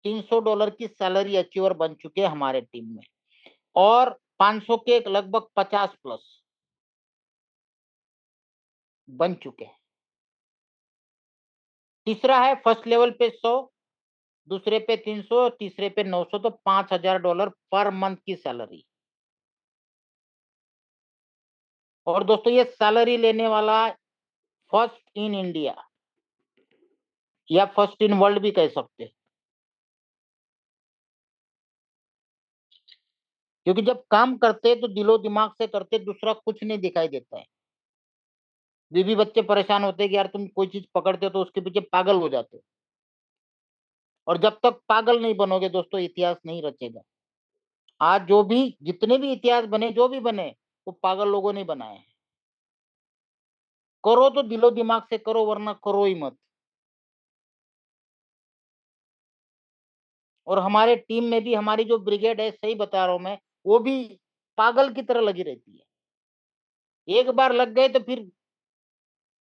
$300 की सैलरी अचीवर बन चुके हैं हमारे टीम में, और 500 के लगभग 50 प्लस बन चुके हैं। तीसरा है फर्स्ट लेवल पे 100, दूसरे पे 300, तीसरे पे 900, तो $5,000 पर मंथ की सैलरी। और दोस्तों ये सैलरी लेने वाला फर्स्ट इन इंडिया या फर्स्ट इन वर्ल्ड भी कह सकते हैं, क्योंकि जब काम करते तो दिलो दिमाग से करते, दूसरा कुछ नहीं दिखाई देता है। बीवी बच्चे परेशान होते कि यार तुम कोई चीज पकड़ते हो तो उसके पीछे पागल हो जाते हो, और जब तक पागल नहीं बनोगे दोस्तों इतिहास नहीं रचेगा। आज जो भी जितने भी इतिहास बने, जो भी बने, वो पागल लोगों ने बनाए हैं। करो तो दिलो दिमाग से करो, वरना करो ही मत। और हमारे टीम में भी हमारी जो ब्रिगेड है, सही बता रहा हूं मैं, वो भी पागल की तरह लगी रहती है। एक बार लग गए तो फिर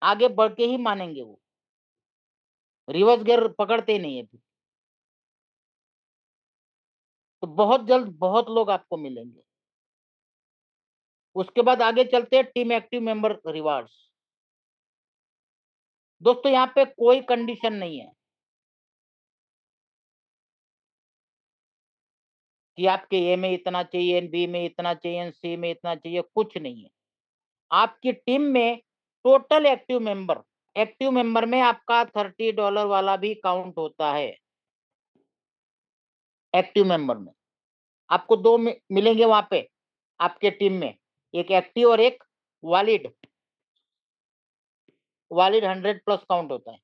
आगे बढ़ के ही मानेंगे, वो रिवर्स गियर पकड़ते ही नहीं है फिर। तो बहुत जल्द बहुत लोग आपको मिलेंगे। उसके बाद आगे चलते हैं टीम एक्टिव मेंबर रिवार्ड्स। दोस्तों यहाँ पे कोई कंडीशन नहीं है कि आपके ए में इतना चाहिए, बी में इतना चाहिए, सी में इतना चाहिए, कुछ नहीं है। आपकी टीम में total active member active member में आपका $30 वाला भी काउंट होता है। एक्टिव मेंबर में आपको दो मिलेंगे वहां पे आपके टीम में, एक एक्टिव और एक वैलिड। वैलिड 100+ काउंट होता है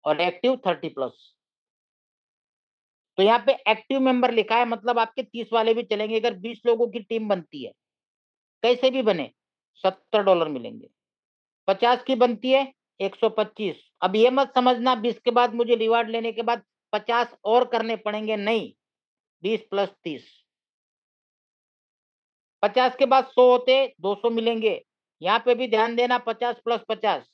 और एक्टिव 30+। तो यहाँ पे एक्टिव मेंबर लिखा है, मतलब आपके 30 वाले भी चलेंगे। अगर 20 लोगों की टीम बनती है, कैसे भी बने, $70 मिलेंगे। 50 की बनती है, 125। अब ये मत समझना 20 के बाद मुझे रिवार्ड लेने के बाद 50 और करने पड़ेंगे, नहीं। 20 + 30, 50 के बाद 100 होते 200 मिलेंगे। यहाँ पे भी ध्यान देना, 50 + 50।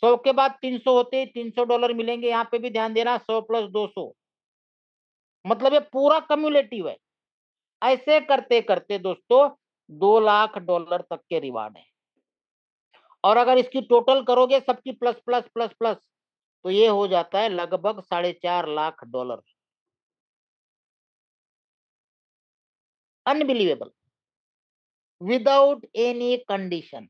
100 के बाद 300 होते $300 मिलेंगे। यहाँ पे भी ध्यान देना, 100 + 200, मतलब ये पूरा कम्युलेटिव है। ऐसे करते करते दोस्तों $2 लाख तक के रिवार्ड है। और अगर इसकी टोटल करोगे सबकी प्लस प्लस प्लस प्लस, तो ये हो जाता है लगभग $4.5 lakh. Unbelievable, without any condition.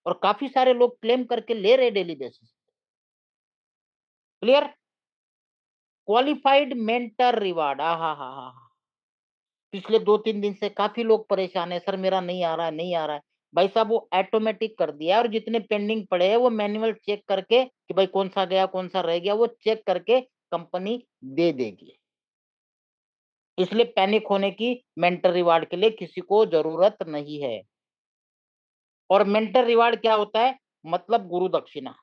और काफी सारे लोग क्लेम करके ले रहे daily basis. Clear? Qualified mentor reward, हा। पिछले 2-3 दिन से काफी लोग परेशान है, सर मेरा नहीं आ रहा है, नहीं आ रहा है। भाई साहब वो ऑटोमेटिक कर दिया है, और जितने पेंडिंग पड़े हैं वो मैनुअल चेक करके कि भाई कौन सा गया कौन सा रह गया, वो चेक करके कंपनी दे देगी। इसलिए पैनिक होने की मेंटर रिवार्ड के लिए किसी को जरूरत नहीं है। और मेंटर रिवार्ड क्या होता है? मतलब गुरु दक्षिणा।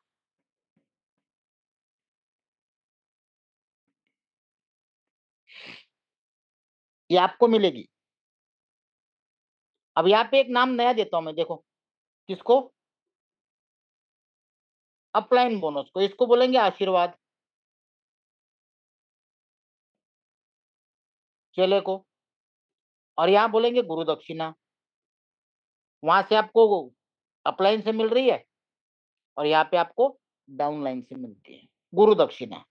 ये आपको मिलेगी। अब यहाँ पे एक नाम नया देता हूं मैं, देखो। किसको? अपलाइन बोनस को। इसको बोलेंगे आशीर्वाद। चेले को। और यहाँ बोलेंगे गुरु दक्षिणा। वहां से आपको अपलाइन से मिल रही है, और यहाँ पे आपको डाउनलाइन से मिलती है गुरु दक्षिणा।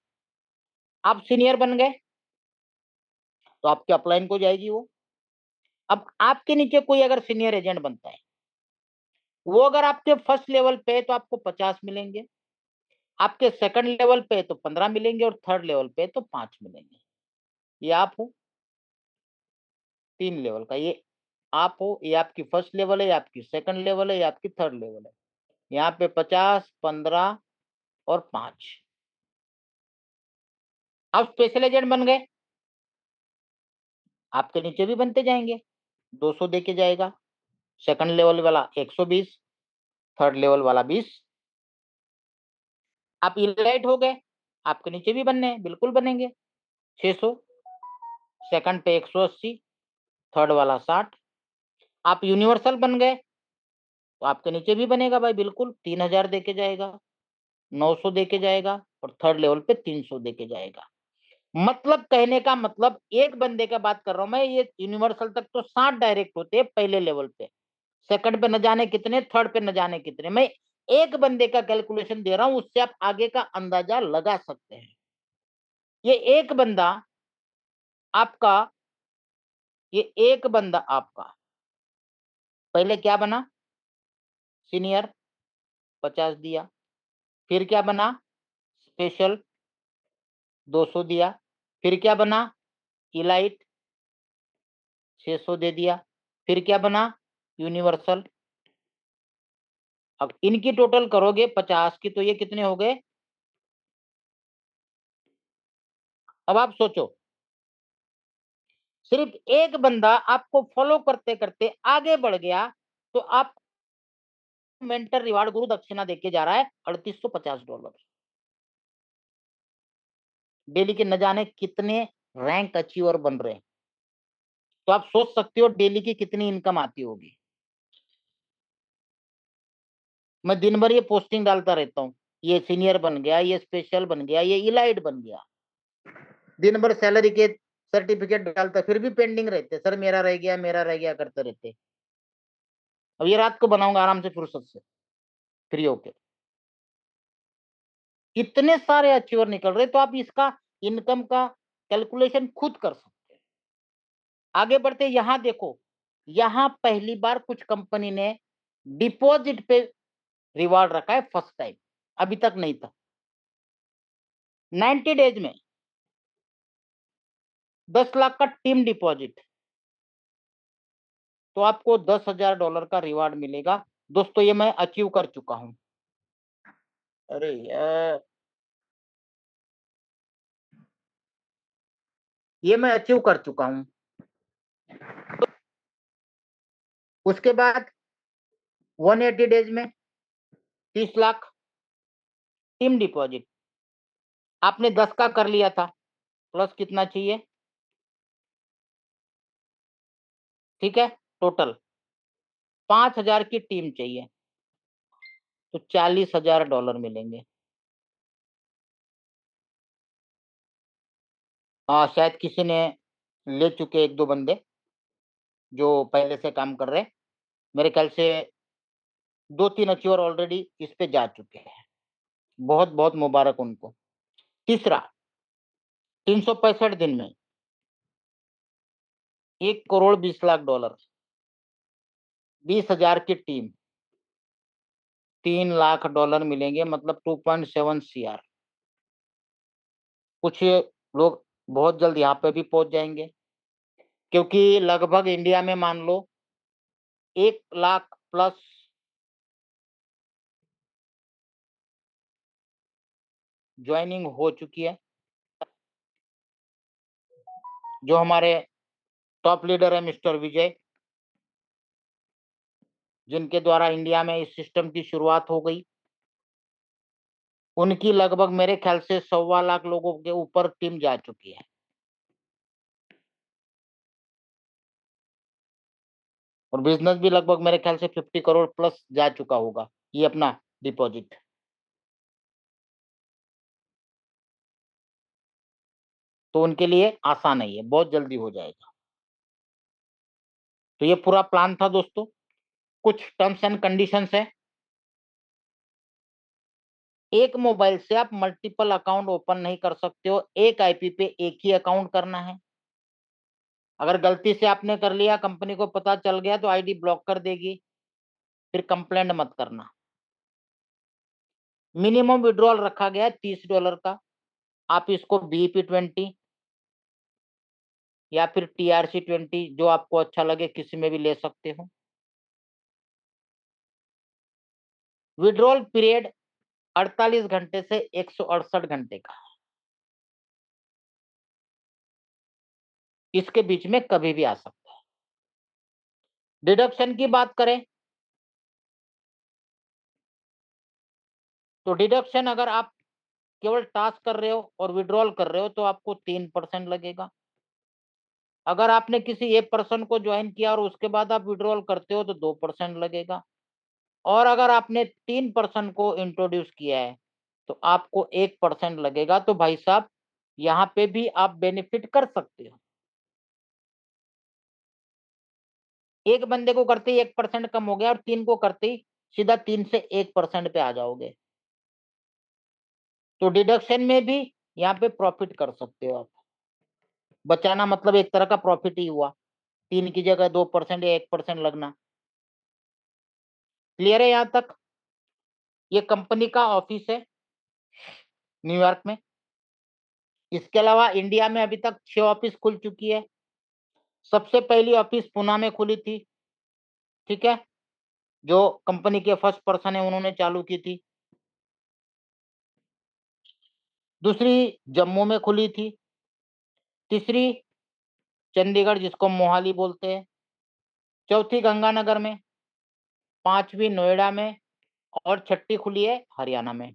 आप सीनियर बन गए तो आपके अपलाइन को जाएगी वो। अब आपके नीचे कोई अगर सीनियर एजेंट बनता है, वो अगर आपके फर्स्ट लेवल पे है तो आपको 50 मिलेंगे, आपके सेकंड लेवल पे तो 15 मिलेंगे, और थर्ड लेवल पे तो 5 मिलेंगे। ये आप हो 3 लेवल का, ये आप हो, ये आपकी फर्स्ट लेवल है, ये आपकी सेकंड लेवल है, ये आपकी थर्ड लेवल है। यहाँ पे 50, 15 और 5। आप स्पेशल एजेंट बन गए, आपके नीचे भी बनते जाएंगे। 200 देके जाएगा, सेकंड लेवल वाला 120, थर्ड लेवल वाला 20। आप इलाइट हो गए, आपके नीचे भी बनने हैं, बिल्कुल बनेंगे। 600, सेकंड पे 180, थर्ड वाला 60। आप यूनिवर्सल बन गए तो आपके नीचे भी बनेगा भाई, बिल्कुल 3000 देके जाएगा, 900 देके जाएगा, और थर्ड लेवल पे 300 देके जाएगा। मतलब कहने का मतलब, एक बंदे का बात कर रहा हूं मैं, ये यूनिवर्सल तक तो 60 डायरेक्ट होते हैं पहले लेवल पे, सेकंड पे न जाने कितने, थर्ड पे न जाने कितने। मैं एक बंदे का कैलकुलेशन दे रहा हूं, उससे आप आगे का अंदाजा लगा सकते हैं। ये एक बंदा आपका, ये एक बंदा आपका पहले क्या बना? सीनियर, 50 दिया। फिर क्या बना? स्पेशल, 200 दिया। फिर क्या बना? इलाइट, 600 दे दिया। फिर क्या बना? यूनिवर्सल। अब इनकी टोटल करोगे 50 की, तो ये कितने हो गए? अब आप सोचो, सिर्फ एक बंदा आपको फॉलो करते करते आगे बढ़ गया, तो आप मेंटर रिवार्ड गुरु दक्षिणा देके जा रहा है $3850। डेली के न जाने कितने रैंक अचीवर बन रहे हैं। तो आप सोच सकते हो डेली की कितनी इनकम आती होगी। मैं दिन भर ये पोस्टिंग डालता रहता हूँ, ये सीनियर बन गया, ये स्पेशल बन गया, ये इलाइट बन गया। दिन भर सैलरी के सर्टिफिकेट डालता, फिर भी पेंडिंग रहते, सर मेरा रह गया, मेरा रह गया करते रहते। अब ये रात को बनाऊंगा आराम से, फुर्सत से, फ्री होके। इतने सारे अचीवर निकल रहे, तो आप इसका इनकम का कैलकुलेशन खुद कर सकते हैं। आगे बढ़ते, यहां देखो, यहां पहली बार कुछ कंपनी ने डिपॉजिट पे रिवार्ड रखा है फर्स्ट टाइम, अभी तक नहीं था। 90 डेज में 10 लाख का टीम डिपॉजिट, तो आपको $10,000 का रिवार्ड मिलेगा। दोस्तों ये मैं अचीव कर चुका हूं। अरे यार, ये मैं अचीव कर चुका हूं। उसके बाद 180 डेज में 30 लाख टीम डिपॉजिट। आपने 10 का कर लिया था, प्लस कितना चाहिए, ठीक है, टोटल 5,000 की टीम चाहिए, तो $40,000 मिलेंगे। शायद किसी ने ले चुके, एक दो बंदे जो पहले से काम कर रहे, मेरे ख्याल से 2-3 अचीवर ऑलरेडी इस पे जा चुके हैं। बहुत बहुत मुबारक उनको। तीसरा, 365 दिन में $1,20,00,000, 20,000 की टीम, $3 लाख मिलेंगे, मतलब 2.7 CR। कुछ लोग बहुत जल्द यहाँ पे भी पहुंच जाएंगे, क्योंकि लगभग इंडिया में मान लो 1 लाख प्लस ज्वाइनिंग हो चुकी है। जो हमारे टॉप लीडर है मिस्टर विजय, जिनके द्वारा इंडिया में इस सिस्टम की शुरुआत हो गई, उनकी लगभग मेरे ख्याल से 1.25 लाख लोगों के ऊपर टीम जा चुकी है, और बिजनेस भी लगभग मेरे ख्याल से 50 करोड़ प्लस जा चुका होगा ये अपना डिपॉजिट। तो उनके लिए आसान नहीं है, बहुत जल्दी हो जाएगा। तो ये पूरा प्लान था दोस्तों। कुछ टर्म्स एंड कंडीशंस है। एक मोबाइल से आप मल्टीपल अकाउंट ओपन नहीं कर सकते हो, एक आईपी पे एक ही अकाउंट करना है। अगर गलती से आपने कर लिया, कंपनी को पता चल गया, तो आईडी ब्लॉक कर देगी, फिर कंप्लेंट मत करना। मिनिमम विड्रॉल रखा गया है $30 का। आप इसको BEP20 या फिर TRC20, जो आपको अच्छा लगे, किसी में भी ले सकते हो। विड्रॉल पीरियड 48 घंटे से 168 घंटे का, इसके बीच में कभी भी आ सकता है। डिडक्शन की बात करें तो डिडक्शन, अगर आप केवल टास्क कर रहे हो और विड्रॉल कर रहे हो तो आपको 3% लगेगा। अगर आपने किसी एक पर्सन को ज्वाइन किया और उसके बाद आप विड्रॉल करते हो तो 2% लगेगा। और अगर आपने 3 पर्सन को इंट्रोड्यूस किया है तो आपको 1% लगेगा। तो भाई साहब, यहाँ पे भी आप बेनिफिट कर सकते हो। एक बंदे को करते ही 1% कम हो गया, और 3 को करते ही सीधा 3 से 1% पे आ जाओगे। तो डिडक्शन में भी यहाँ पे प्रॉफिट कर सकते हो आप। बचाना मतलब एक तरह का प्रॉफिट ही हुआ, 3 की जगह 2% या 1% लगना। क्लियर है यहाँ तक? ये कंपनी का ऑफिस है न्यूयॉर्क में। इसके अलावा इंडिया में अभी तक 6 ऑफिस खुल चुकी है। सबसे पहली ऑफिस पुणे में खुली थी, ठीक है, जो कंपनी के फर्स्ट पर्सन है उन्होंने चालू की थी। दूसरी जम्मू में खुली थी। तीसरी चंडीगढ़, जिसको मोहाली बोलते हैं। चौथी गंगानगर में। पांचवी नोएडा में। और छठी खुली है हरियाणा में।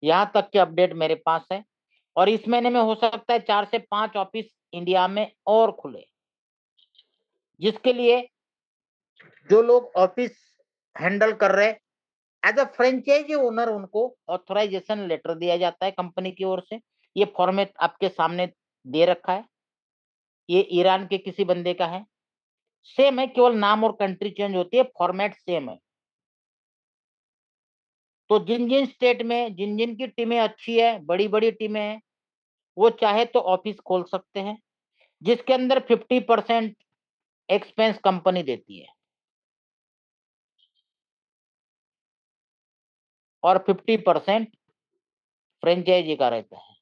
यहाँ तक के अपडेट मेरे पास है। और इस महीने में हो सकता है 4 से 5 ऑफिस इंडिया में और खुले, जिसके लिए जो लोग ऑफिस हैंडल कर रहे, एज अ फ्रेंचाइजी ओनर, उनको ऑथराइजेशन लेटर दिया जाता है कंपनी की ओर से। ये फॉर्मेट आपके सामने दे रखा है। ये ईरान के किसी बंदे का है। सेम है, केवल नाम और कंट्री चेंज होती है, फॉर्मेट सेम है। तो जिन जिन स्टेट में जिन जिन की टीमें अच्छी है, बड़ी बड़ी टीमें हैं, वो चाहे तो ऑफिस खोल सकते हैं, जिसके अंदर 50% एक्सपेंस कंपनी देती है। और 50% फ्रेंचाइजी का रहता है।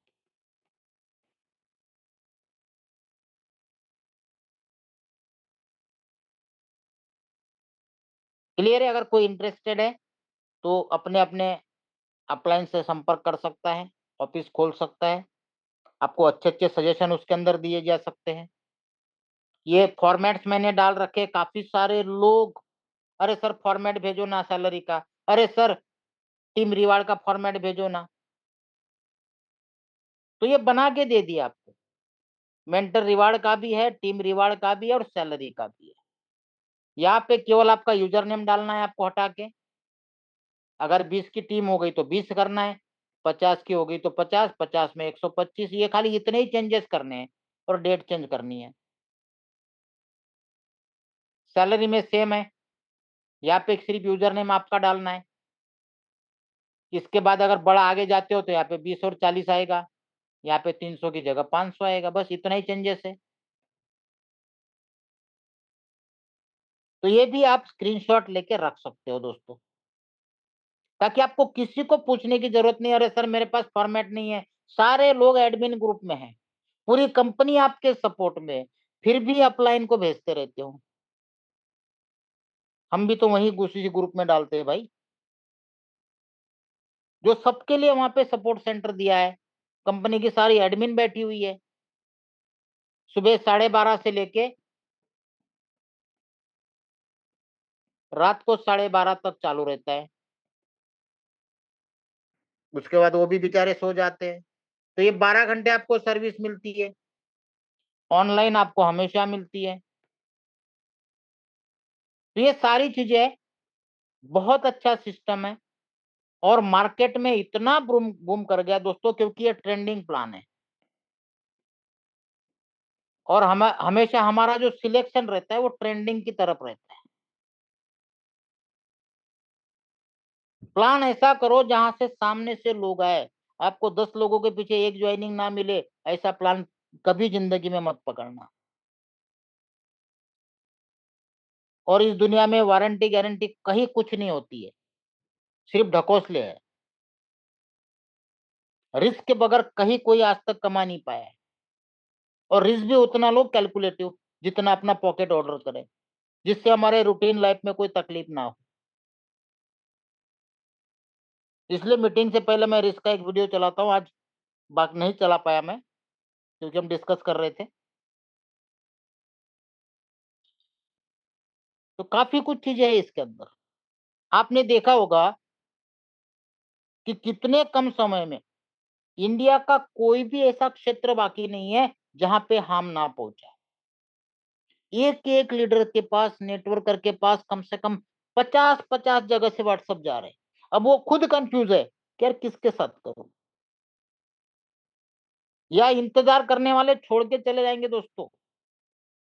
क्लियर है? अगर कोई इंटरेस्टेड है तो अपने अपने अपलाइन से संपर्क कर सकता है, ऑफिस खोल सकता है, आपको अच्छे अच्छे सजेशन उसके अंदर दिए जा सकते हैं। ये फॉर्मेट्स मैंने डाल रखे, काफी सारे लोग, अरे सर फॉर्मेट भेजो ना सैलरी का, अरे सर टीम रिवार्ड का फॉर्मेट भेजो ना, तो ये बना के दे दिया आपको। मेंटर रिवार्ड का भी है, टीम रिवार्ड का भी है और सैलरी का भी है। यहाँ पे केवल आपका यूजर नेम डालना है आपको हटा के। अगर 20 की टीम हो गई तो 20 करना है, 50 की हो गई तो 50, 50 में 125, ये खाली इतने ही चेंजेस करने हैं और डेट चेंज करनी है। सैलरी में सेम है, यहाँ पे सिर्फ यूजर नेम आपका डालना है। इसके बाद अगर बड़ा आगे जाते हो तो यहाँ पे 20 और 40 आएगा, यहाँ पे 300 की जगह 500 आएगा, बस इतना ही चेंजेस है। तो ये भी आप स्क्रीनशॉट लेके रख सकते हो दोस्तों, ताकि आपको किसी को पूछने की जरूरत नहीं, अरे सर मेरे पास फॉर्मेट नहीं है। सारे लोग एडमिन ग्रुप में हैं, पूरी कंपनी आपके सपोर्ट में है, फिर भी अपलाइन को भेजते रहते हो। हम भी तो वही उसी ग्रुप में डालते हैं भाई, जो सबके लिए वहां पे सपोर्ट सेंटर दिया है। कंपनी की सारी एडमिन बैठी हुई है, सुबह 12:30 से लेके रात को 12:30 तक चालू रहता है। उसके बाद वो भी बेचारे सो जाते हैं। तो ये 12 घंटे आपको सर्विस मिलती है, ऑनलाइन आपको हमेशा मिलती है। तो ये सारी चीजें बहुत अच्छा सिस्टम है और मार्केट में इतना बूम बूम कर गया दोस्तों, क्योंकि ये ट्रेंडिंग प्लान है। और हम हमेशा हमारा जो सिलेक्शन रहता है वो ट्रेंडिंग की तरफ रहता है। प्लान ऐसा करो जहां से सामने से लोग आए, आपको 10 लोगों के पीछे एक ज्वाइनिंग ना मिले, ऐसा प्लान कभी जिंदगी में मत पकड़ना। और इस दुनिया में वारंटी गारंटी कहीं कुछ नहीं होती है, सिर्फ ढकोसले है। रिस्क के बगैर कहीं कोई आज तक कमा नहीं पाया है। और रिस्क भी उतना लो कैलकुलेटिव, जितना अपना पॉकेट ऑर्डर करे, जिससे हमारे रूटीन लाइफ में कोई तकलीफ ना हो। इसलिए मीटिंग से पहले मैं रिस्क का एक वीडियो चलाता हूँ। आज बाकी नहीं चला पाया मैं, क्योंकि हम डिस्कस कर रहे थे। तो काफी कुछ चीजें है इसके अंदर। आपने देखा होगा कि कितने कम समय में इंडिया का कोई भी ऐसा क्षेत्र बाकी नहीं है जहां पे हार्म ना पहुंचा। एक एक लीडर के पास, नेटवर्कर के पास कम से कम 50-50 जगह से व्हाट्सएप जा रहे हैं। अब वो खुद कंफ्यूज है कि यार किसके साथ करूं, या इंतजार करने वाले छोड़ के चले जाएंगे दोस्तों।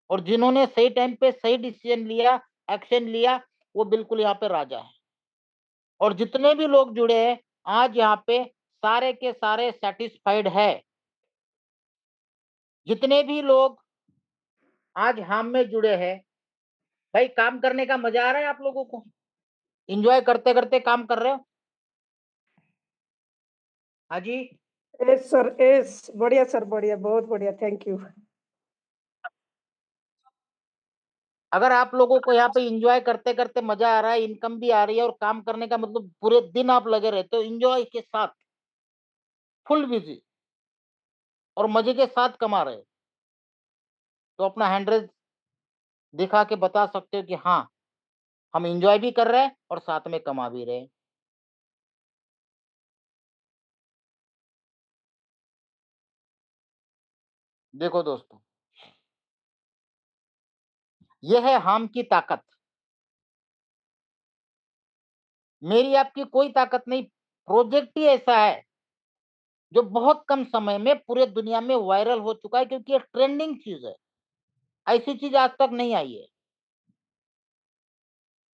और जिन्होंने सही टाइम पे सही डिसीजन लिया, एक्शन लिया, वो बिल्कुल यहाँ पे राजा है। और जितने भी लोग जुड़े हैं आज यहाँ पे, सारे के सारे सेटिस्फाइड है। जितने भी लोग आज हम में जुड़े हैं, भाई काम करने का मजा आ रहा है आप लोगों को? एंजॉय करते करते काम कर रहे हो? हाँ जी। Yes sir, yes. बढ़िया सर, बढ़िया, बहुत बढ़िया, थैंक यू। अगर आप लोगों को यहाँ पे एंजॉय करते करते मजा आ रहा है, इनकम भी आ रही है, और काम करने का मतलब पूरे दिन आप लगे रहते हो एंजॉय के साथ, फुल बिजी, और मजे के साथ कमा रहे हो, तो अपना हैंडरेज दिखा के बता सकते हो कि हाँ, हम एंजॉय भी कर रहे हैं और साथ में कमा भी रहे हैं। देखो दोस्तों, यह है हम की ताकत। मेरी आपकी कोई ताकत नहीं, प्रोजेक्ट ही ऐसा है जो बहुत कम समय में पूरे दुनिया में वायरल हो चुका है, क्योंकि ये ट्रेंडिंग चीज है। ऐसी चीज आज तक नहीं आई है।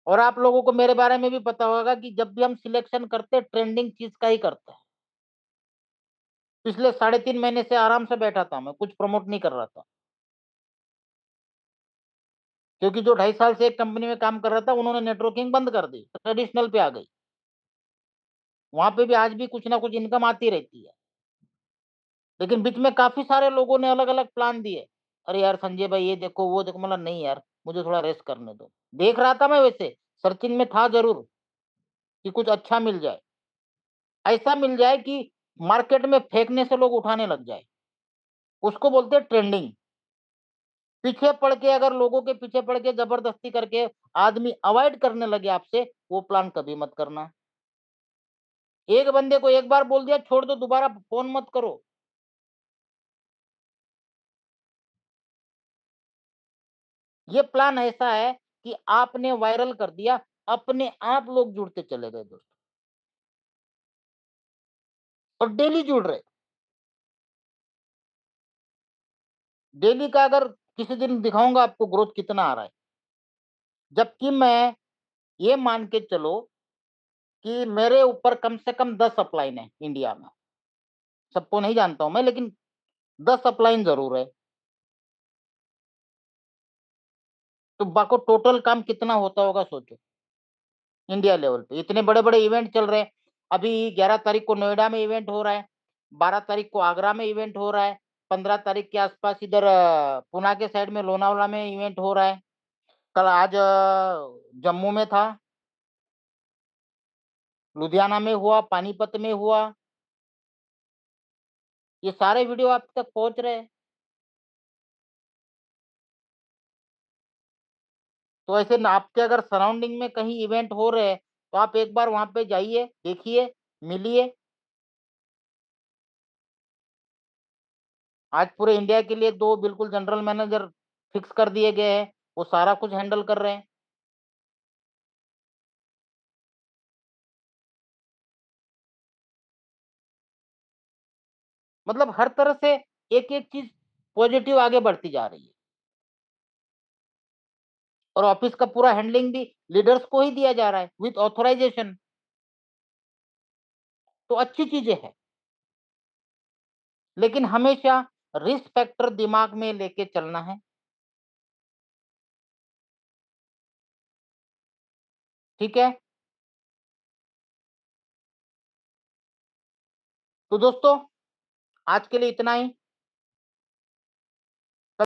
और आप लोगों को मेरे बारे में भी पता होगा कि जब भी हम सिलेक्शन करते हैं, ट्रेंडिंग चीज का ही करते हैं। पिछले 3.5 महीने से आराम से बैठा था, मैं कुछ प्रमोट नहीं कर रहा था, क्योंकि जो 2.5 साल से एक कंपनी में काम कर रहा था, उन्होंने नेटवर्किंग बंद कर दी, ट्रेडिशनल पे आ गई। वहां पे भी आज भी कुछ ना कुछ इनकम आती रहती है। लेकिन बीच में काफी सारे लोगों ने अलग अलग प्लान दिए, अरे यार संजय भाई ये देखो वो देखो, मतलब नहीं यार मुझे थोड़ा रेस्ट करने दो। देख रहा था मैं, वैसे सर्चिंग में था जरूर कि कुछ अच्छा मिल जाए, ऐसा मिल जाए कि मार्केट में फेंकने से लोग उठाने लग जाए। उसको बोलते हैं ट्रेंडिंग। पीछे पड़ के, अगर लोगों के पीछे पड़ के जबरदस्ती करके आदमी अवॉइड करने लगे आपसे, वो प्लान कभी मत करना। एक बंदे को एक बार बोल दिया छोड़ दो, दोबारा फोन मत करो। ये प्लान ऐसा है कि आपने वायरल कर दिया, अपने आप लोग जुड़ते चले गए दोस्तों, और डेली जुड़ रहे। डेली का अगर किसी दिन दिखाऊंगा आपको ग्रोथ कितना आ रहा है, जबकि मैं ये मान के चलो कि मेरे ऊपर कम से कम 10 अपलाइन है इंडिया में। सबको नहीं जानता हूं मैं, लेकिन 10 अपलाइन जरूर है। तो बाको टोटल काम कितना होता होगा सोचो, इंडिया लेवल पे इतने बड़े बड़े इवेंट चल रहे हैं। अभी 11 तारीख को नोएडा में इवेंट हो रहा है, 12 तारीख को आगरा में इवेंट हो रहा है, 15 तारीख के आसपास इधर पुणे के साइड में लोनावाला में इवेंट हो रहा है। कल आज जम्मू में था, लुधियाना में हुआ, पानीपत में हुआ। ये सारे वीडियो आप तक पहुंच रहे हैं। तो ऐसे न आपके अगर सराउंडिंग में कहीं इवेंट हो रहे हैं, तो आप एक बार वहां पे जाइए, देखिए, मिलिए। आज पूरे इंडिया के लिए 2 बिल्कुल जनरल मैनेजर फिक्स कर दिए गए हैं, वो सारा कुछ हैंडल कर रहे हैं। मतलब हर तरह से एक एक चीज पॉजिटिव आगे बढ़ती जा रही है, और ऑफिस का पूरा हैंडलिंग भी लीडर्स को ही दिया जा रहा है विथ ऑथराइजेशन। तो अच्छी चीजें हैं, लेकिन हमेशा रिस्क फैक्टर दिमाग में लेके चलना है। ठीक है, तो दोस्तों आज के लिए इतना ही।